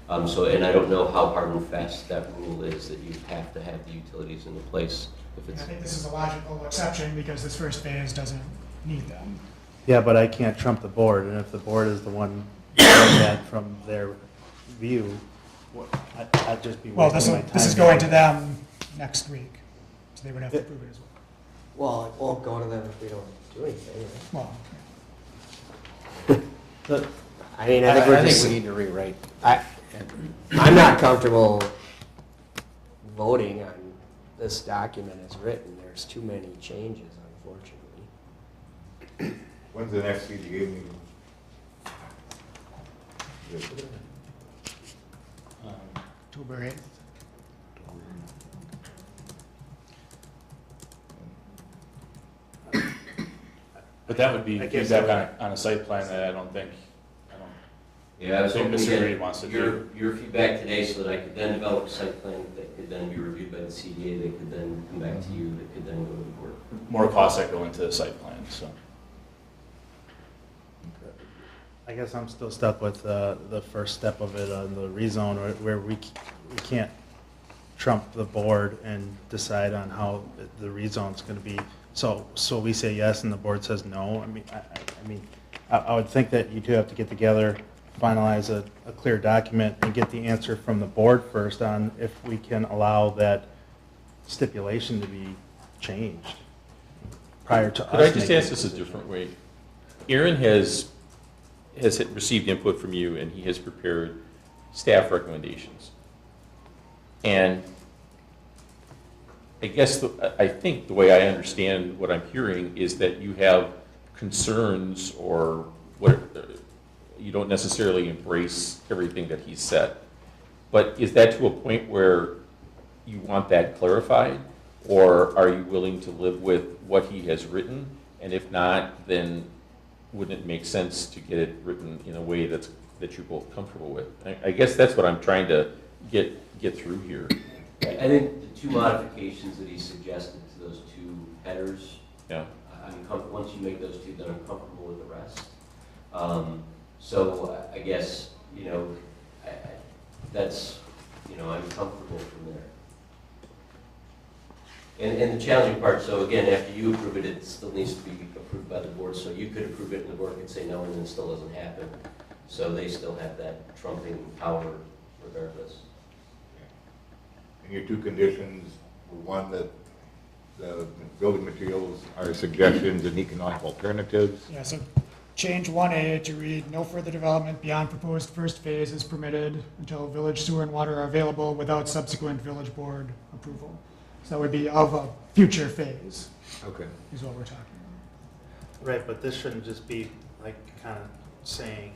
And I don't know how hard and fast that rule is that you have to have the utilities into place. If I it's, think this is a logical exception because this first phase doesn't need them. Yeah, but I can't trump the board, and if the board is the one doing that from their view, I'd just be Well, wasting my time. this is going to them next week, so they would have to approve it as well. Well, it won't go to them if we don't do anything. Right? Well, I mean, I think we're just. we need to rewrite. I'm not comfortable voting on this document as written. There's too many changes, unfortunately. When's the next CDA meeting? October 8th. But that would be I guess feedback on a site plan that I don't think yeah, I was think hoping Mr. to Reed wants to get do. your feedback today so that I could then develop a site plan that could then be reviewed by the CDA, that could then come back to you, that could then go to the board. More costs that go into the site plan, so. I guess I'm still stuck with the first step of it on the rezone, where we can't trump the board and decide on how the rezone's going to be. So we say yes and the board says no. I mean, I would think that you two have to get together, finalize a clear document, and get the answer from the board first on if we can allow that stipulation to be changed prior to us. Could I just making ask this a different way? Aaron has received input from you, and he has prepared staff recommendations. And I guess, I think the way I understand what I'm hearing is that you have concerns, or what, you don't necessarily embrace everything that he's said. But is that to a point where you want that clarified? Or are you willing to live with what he has written? And if not, then wouldn't it make sense to get it written in a way that you're both comfortable with? I guess that's what I'm trying to get through here. I think the two modifications that he suggested to those two headers, yeah, I'm once you make those two, then I'm comfortable with the rest. So I guess, you know, that's, you know, I'm comfortable from there. And the challenging part, so again, after you approve it, it still needs to be approved by the board, so you could approve it and the board could say no, and then it still doesn't happen. So they still have that trumping power regardless. And your two conditions were one, that the building materials are suggestions and economic alternatives. Yeah, so change 1A to read, no further development beyond proposed first phase is permitted until village sewer and water are available without subsequent village board approval. So that would be of a future phase. Okay. Is what we're talking about. Right, but this shouldn't just be like kind of saying,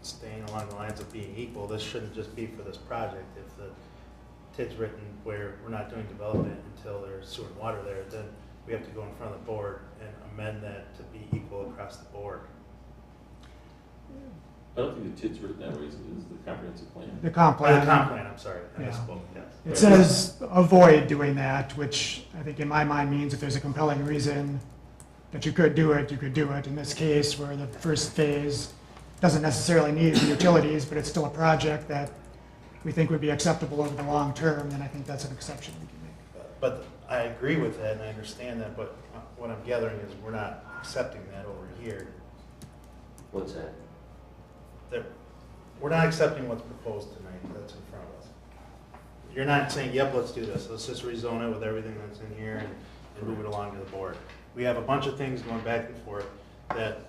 staying along the lines of being equal. This shouldn't just be for this project. If the TID's written where we're not doing development until there's sewer and water there, then we have to go in front of the board and amend that to be equal across the board. I don't think the TID's written that way, is the comprehensive plan. The comp plan. The comp plan, I'm sorry, I Yeah. misspoke, yes. It says avoid doing that, which I think in my mind means if there's a compelling reason that you could do it, you could do it. In this case, where the first phase doesn't necessarily need the utilities, but it's still a project that we think would be acceptable over the long term, then I think that's an exception we can make. But I agree with that and I understand that, but what I'm gathering is we're not accepting that over here. What's that? That we're not accepting what's proposed tonight that's in front of us. You're not saying, yep, let's do this. Let's just rezone it with everything that's in here and move it along to the board. We have a bunch of things going back and forth that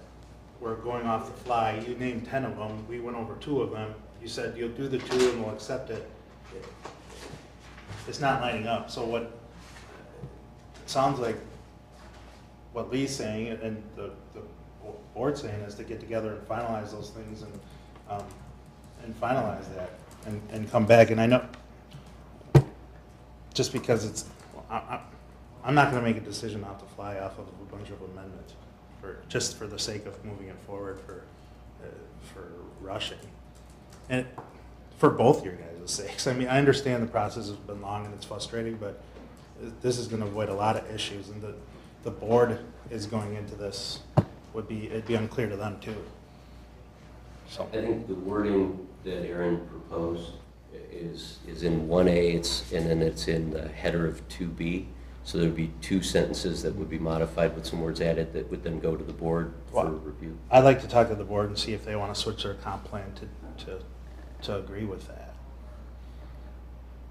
we're going off the fly. You named 10 of them. We went over 2 of them. You said you'll do the 2 and we'll accept it. It's not lining up. So what, it sounds like what Lee's saying and the board's saying is to get together and finalize those things and finalize that and come back. And I know, just because it's, I'm not going to make a decision off the fly off of a bunch of amendments just for the sake of moving it forward for rushing. And for both your guys' sakes. I mean, I understand the process has been long and it's frustrating, but this is going to avoid a lot of issues, and the board is going into this, it'd be unclear to them too. So I think the wording that Aaron proposed is in 1A, and then it's in the header of 2B. So there'd be 2 sentences that would be modified with some words added that would then go to the board for review. I'd like to talk to the board and see if they want to switch their comp plan to agree with that.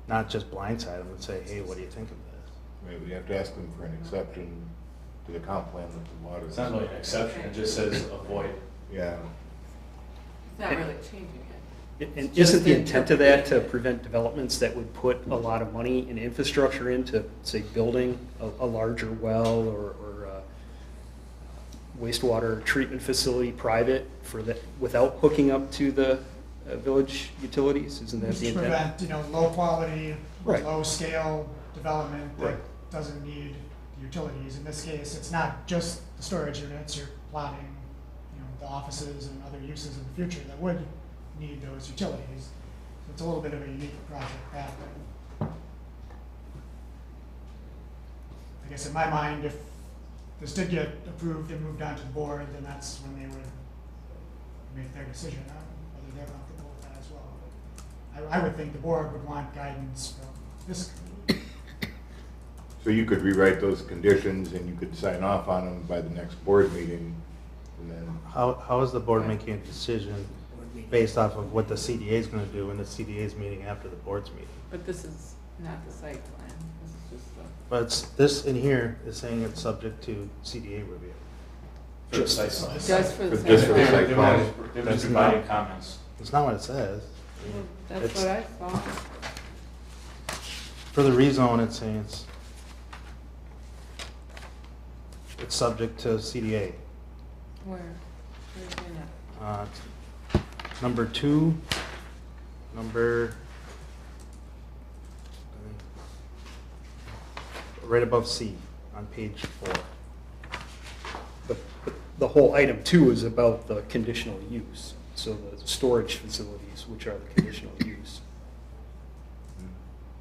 Not just blindside them and say, hey, what do you think of this? Maybe we have to ask them for an exception to the comp plan with the water. It's not really an exception, it just says avoid. Yeah. It's not really changing it. And isn't the intent of that to prevent developments that would put a lot of money and infrastructure into, say, building a larger well or wastewater treatment facility private for that, without hooking up to the village utilities? Isn't that Just the to intent? prevent, low quality, Right. low scale development that Right. doesn't need the utilities. In this case, it's not just the storage units, you're plotting, the offices and other uses in the future that would need those utilities. So it's a little bit of a unique project that way. I guess in my mind, if this did get approved and moved on to the board, then that's when they would make their decision on whether they're comfortable with that as well. But I would think the board would want guidance from this committee. So you could rewrite those conditions and you could sign off on them by the next board meeting, and then. How is the board making a decision based off of what the CDA is going to do in the CDA's meeting after the board's meeting? But this is not the site plan, this is just the. But this in here is saying it's subject to CDA review. For the site plan. Just for the site Just for the plan. site plan. They're just providing comments. It's not what it says. Well, that's It's- what I thought. For the rezone, it's saying it's subject to CDA. Where? Where's it at? Number 2, right above C on page 4. But the whole item 2 is about the conditional use. So the storage facilities, which are the conditional use.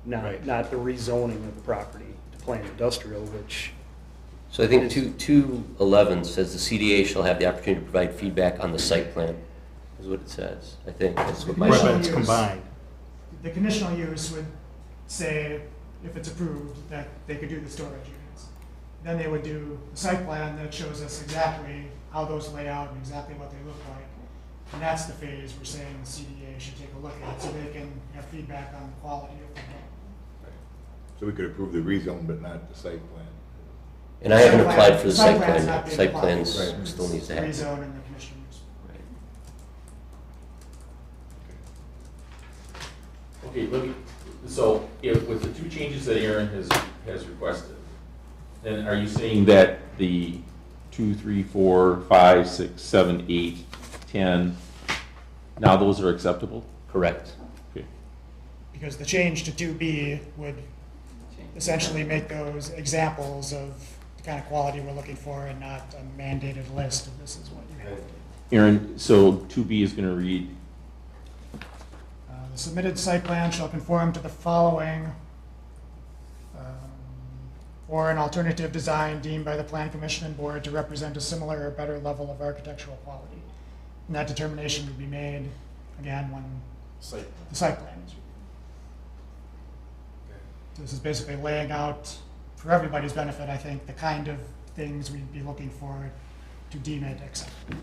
Not the rezoning of the property to plan industrial, which So I think 211 says the CDA shall have the opportunity to provide feedback on the site plan, is what it says. I think that's what my. Right, but Conditional it's use. combined. The conditional use would say, if it's approved, that they could do the storage units. Then they would do the site plan that shows us exactly how those lay out and exactly what they look like. And that's the phase we're saying the CDA should take a look at, so they can have feedback on the quality of the home. So we could approve the rezone, but not the site plan. And I haven't Site plan- applied for the site plan's plan not yet. being Site applied. plans Right. still needs to happen. Rezone and the conditional use. Okay, let me, so if, with the two changes that Aaron has requested, then are you saying that the 2, 3, 4, 5, 6, 7, 8, 10, now those are acceptable? Correct. Okay. Because the change to 2B would essentially make those examples of the kind of quality we're looking for and not a mandated list of this is what you have. Aaron, so 2B is gonna read, The submitted site plan shall conform to the following, or an alternative design deemed by the Plan Commission and Board to represent a similar or better level of architectural quality. And that determination would be made, again, when the site plan is reviewed. So this is basically laying out, for everybody's benefit, I think, the kind of things we'd be looking for to deem it acceptable.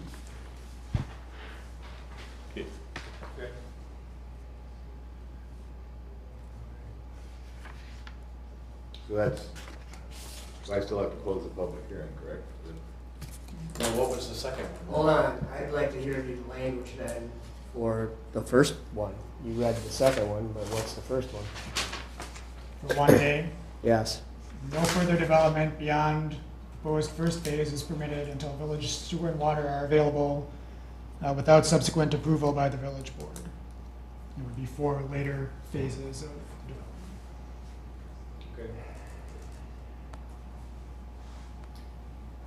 So that's, so I still have to close the public hearing, correct? Now, what was the second one? Hold on, I'd like to hear the language then for the first one. You read the second one, but what's the first one? For 1A, Yes. no further development beyond proposed first phase is permitted until village sewer and water are available without subsequent approval by the village board. It would be 4 later phases of development. Okay.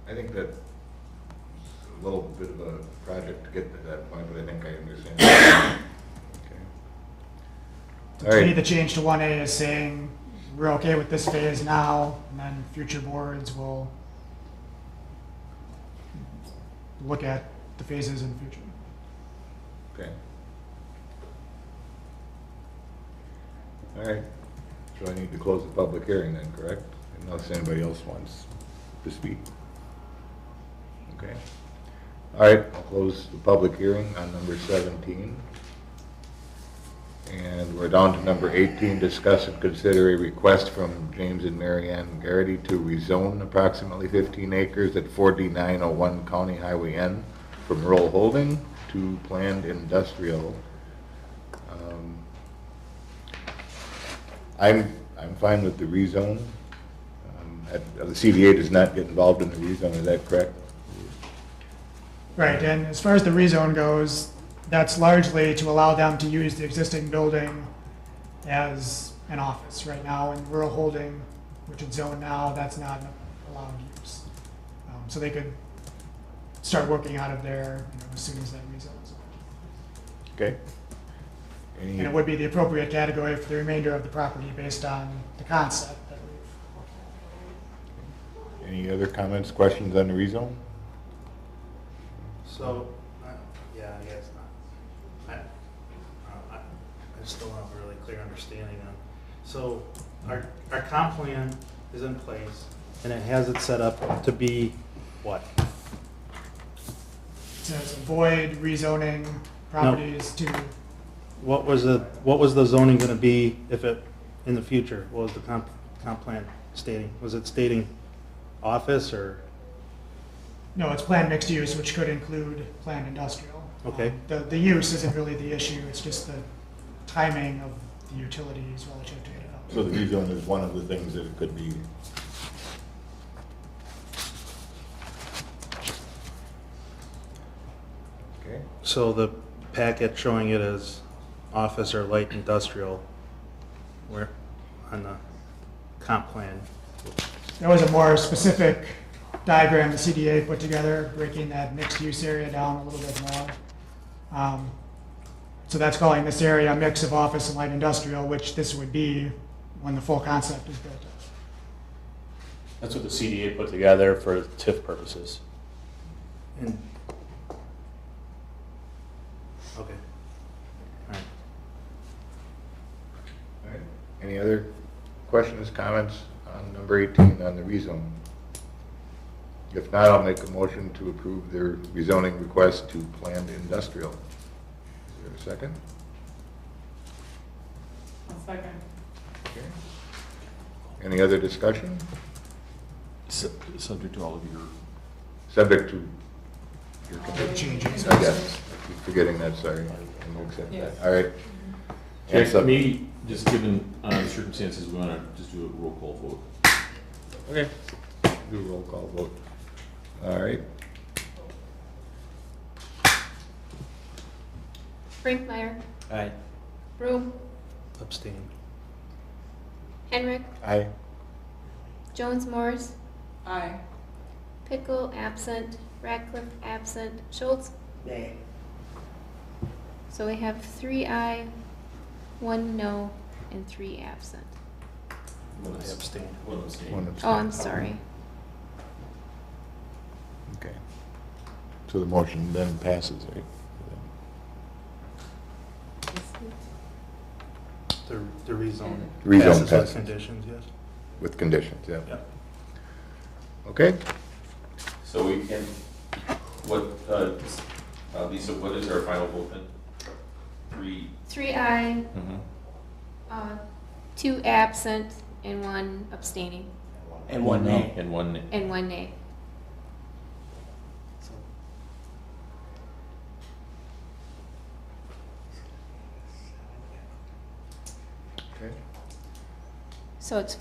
I think that's a little bit of a project to get to that point, but I think I understand. So All to me, right. the change to 1A is saying we're okay with this phase now, and then future boards will look at the phases in the future. Okay. All right, so I need to close the public hearing then, correct? Unless anybody else wants to speak. Okay. All right, I'll close the public hearing on number 17. And we're down to number 18, discuss and consider a request from James and Mary Ann Garrity to rezone approximately 15 acres at 4901 County Highway N from rural holding to planned industrial. I'm fine with the rezone. The CDA does not get involved in the rezone, is that correct? Right, and as far as the rezone goes, that's largely to allow them to use the existing building as an office. Right now in rural holding, which is zoned now, that's not allowed use. So they could start working out of there, as soon as that rezones. Okay. And it would be the appropriate category for the remainder of the property based on the concept that we've. Any other comments, questions on the rezone? So, yeah, I guess not. I still don't have a really clear understanding on. So, our comp plan is in place, and it has it set up to be what? It says avoid rezoning properties to. What was the zoning gonna be if it, in the future? What was the comp plan stating? Was it stating office or? No, it's planned mixed use, which could include planned industrial. Okay. The use isn't really the issue, it's just the timing of the utilities relative to it. So the rezone is one of the things that it could be. Okay. So the packet showing it as office or light industrial, where, on the comp plan? There was a more specific diagram the CDA put together, breaking that mixed use area down a little bit more. So that's calling this area a mix of office and light industrial, which this would be when the full concept is built up. That's what the CDA put together for TIF purposes. And, okay. All right. All right. Any other questions, comments on number 18 on the rezone? If not, I'll make a motion to approve their rezoning request to planned industrial. Is there a second? I'll second. Okay. Any other discussion? Subject to all of your. Subject to your Changes. conditions. I guess. I keep forgetting that, sorry. I'm gonna accept Yes. that. All right. Okay, And sub- maybe, just given the circumstances, we want to just do a roll call vote. Okay. Do a roll call vote. All right. Brinkmeyer, Aye. Broom, Abstain. Henrik, Aye. Jones Morris, Aye. Pickle absent, Radcliffe absent, Schultz. Nay. So we have 3 aye, 1 no, and 3 absent. I abstain. One abstain. One Oh, I'm abstain. sorry. Okay. So the motion then passes, right? The rezone. Rezone Passes with passes. conditions, yes. With conditions, yeah. Yeah. Okay. So we can, what, Lisa, what is our final vote then? 3. 3 aye, Mm-hmm. 2 absent, and 1 abstaining, And one nay. And 1 nay. and 1 nay. Okay. So it's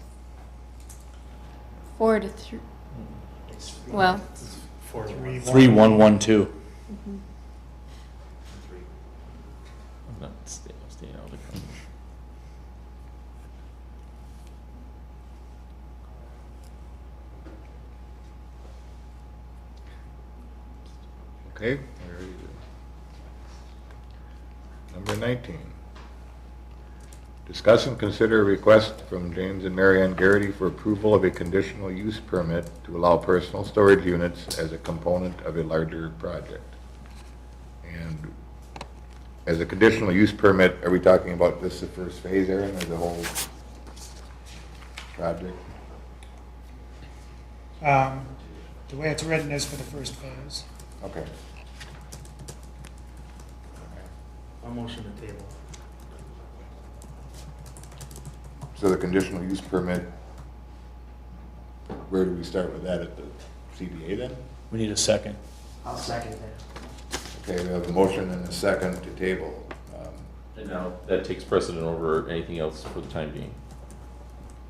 4 to 3. Well, 4-1. 3112. mhm. I'm not staying out of the country. Okay. We're ready to- Number 19. Discuss and consider a request from James and Marianne Garrity for approval of a conditional use permit to allow personal storage units as a component of a larger project. And as a conditional use permit, are we talking about this the first phase, Aaron, or the whole project? The way it's written is for the first phase. Okay. I'll motion to table. So the conditional use permit, where do we start with that, at the CBA then? We need a second. I'll second that. Okay, we have a motion and a second to table. And now that takes precedent over anything else for the time being.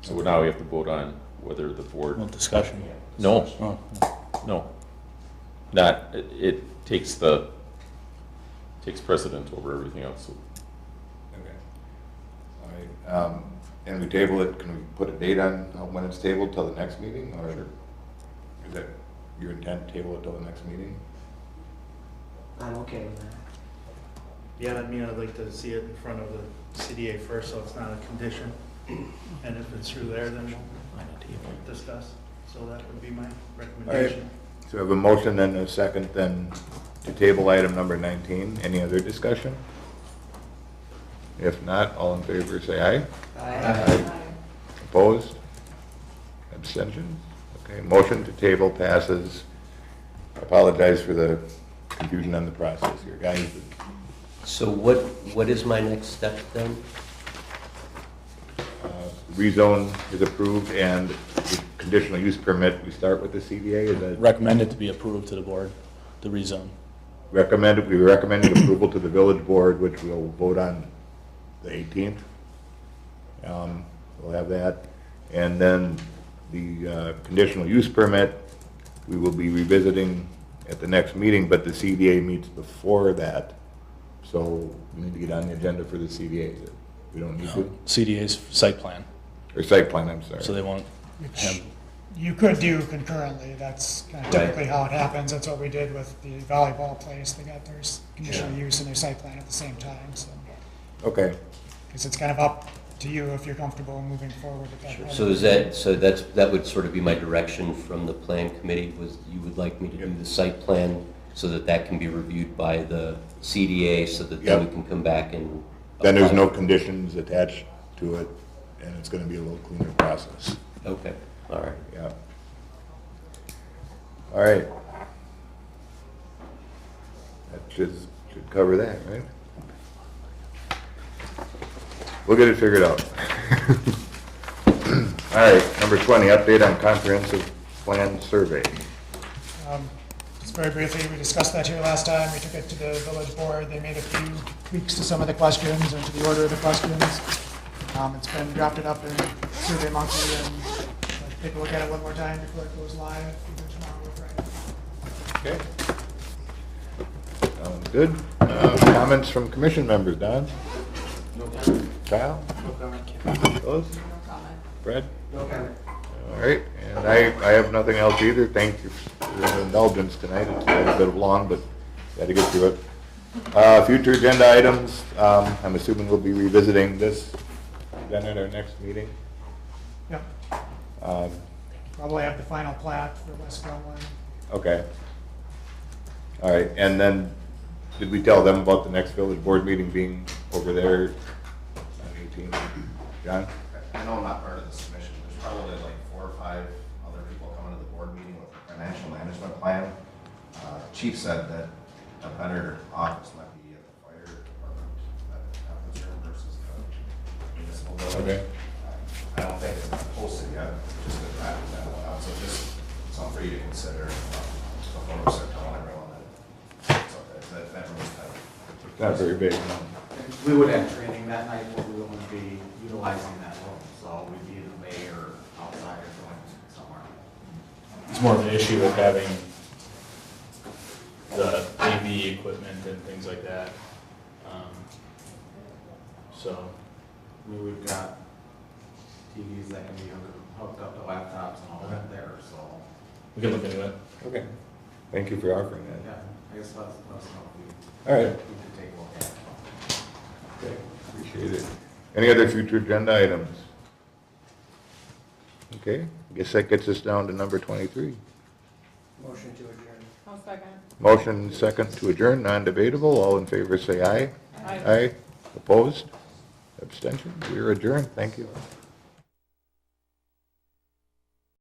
So now we have to vote on whether the board. Well, discussion. No, Oh. no. Not, it takes precedent over everything else. So Okay. All right, and we table it, can we put a date on when it's tabled till the next meeting, or is that your intent, to table it till the next meeting? I'm okay with that. Yeah, I mean, I'd like to see it in front of the CDA first, so it's not a condition. And if it's through there, then we'll discuss. So that would be my All right, recommendation. so we have a motion and a second then to table item number 19. Any other discussion? If not, all in favor say aye. Aye. Opposed? Abstentions? Okay, motion to table passes. I apologize for the confusion on the process here, guys. So what is my next step then? Rezone is approved, and the conditional use permit, we start with the CDA, is that Recommended to be approved to the board, the rezone. recommended? We recommended approval to the village board, which we'll vote on the 18th. We'll have that. And then the conditional use permit, we will be revisiting at the next meeting, but the CDA meets before that. So we need to get on the agenda for the CDA. We don't need to, CDA's site plan, or site plan, I'm sorry. so they won't have, You could do concurrently, that's kind of typically how it happens, that's what we did with the volleyball place, they got their conditional use and their site plan at the same time, so. Okay, Because it's kind of up to you if you're comfortable moving forward with that. Sure. part So of is it. that would sort of be my direction from the plan committee, was you would like me to do the site plan so that that can be reviewed by the CDA, so that then we Yep. can come back and. Then there's apply. no conditions attached to it, and it's gonna be a little cleaner process. Okay, all right. Yeah. All right. That should cover that, right? We'll get it figured out. All right, number 20, update on comprehensive plan survey. Just very briefly, we discussed that here last time. We took it to the village board. They made a few tweaks to some of the questions and to the order of the questions. It's been drafted up in SurveyMonkey, and I'll take a look at it one more time before it goes live either tomorrow or Friday. Okay. Sounds good. Comments from commission members, Don? No comment. Kyle? No comment. Rose? No comment. Fred? No comment. All right, and I have nothing else either. Thank you for your indulgence tonight. It's been a bit long, but had to get through it. Future agenda items, I'm assuming we'll be revisiting this then at our next meeting. Yep. Um, Probably have the final plat for West Drumlin. Okay. All right, and then, did we tell them about the next village board meeting being over there on 18th? John? I know I'm not part of this commission, there's probably like 4 or 5 other people coming to the board meeting with a financial management plan. Chief said that a better office might be at the fire department, at the conference room versus the municipal building. Okay. I don't think it's been posted yet, just the draft that went out, so just something for you to consider before we start telling everyone that room's tight. Not very big, no. We would have training that night, but we wouldn't be utilizing that room, so we'd be in the bay or outside or going somewhere. It's more of an issue with having the AV equipment and things like that. So, We've got TVs that can be hooked up to laptops and all that there, so. we can look into it. Okay. Thank you for offering that. Yeah, I guess that's something All right. we could take a look at. Okay, appreciate it. Any other future agenda items? Okay, I guess that gets us down to number 23. Motion to adjourn. I'll second. Motion second to adjourn, non-debatable. All in favor say aye. Aye. Aye. Opposed? Abstention? We are adjourned. Thank you.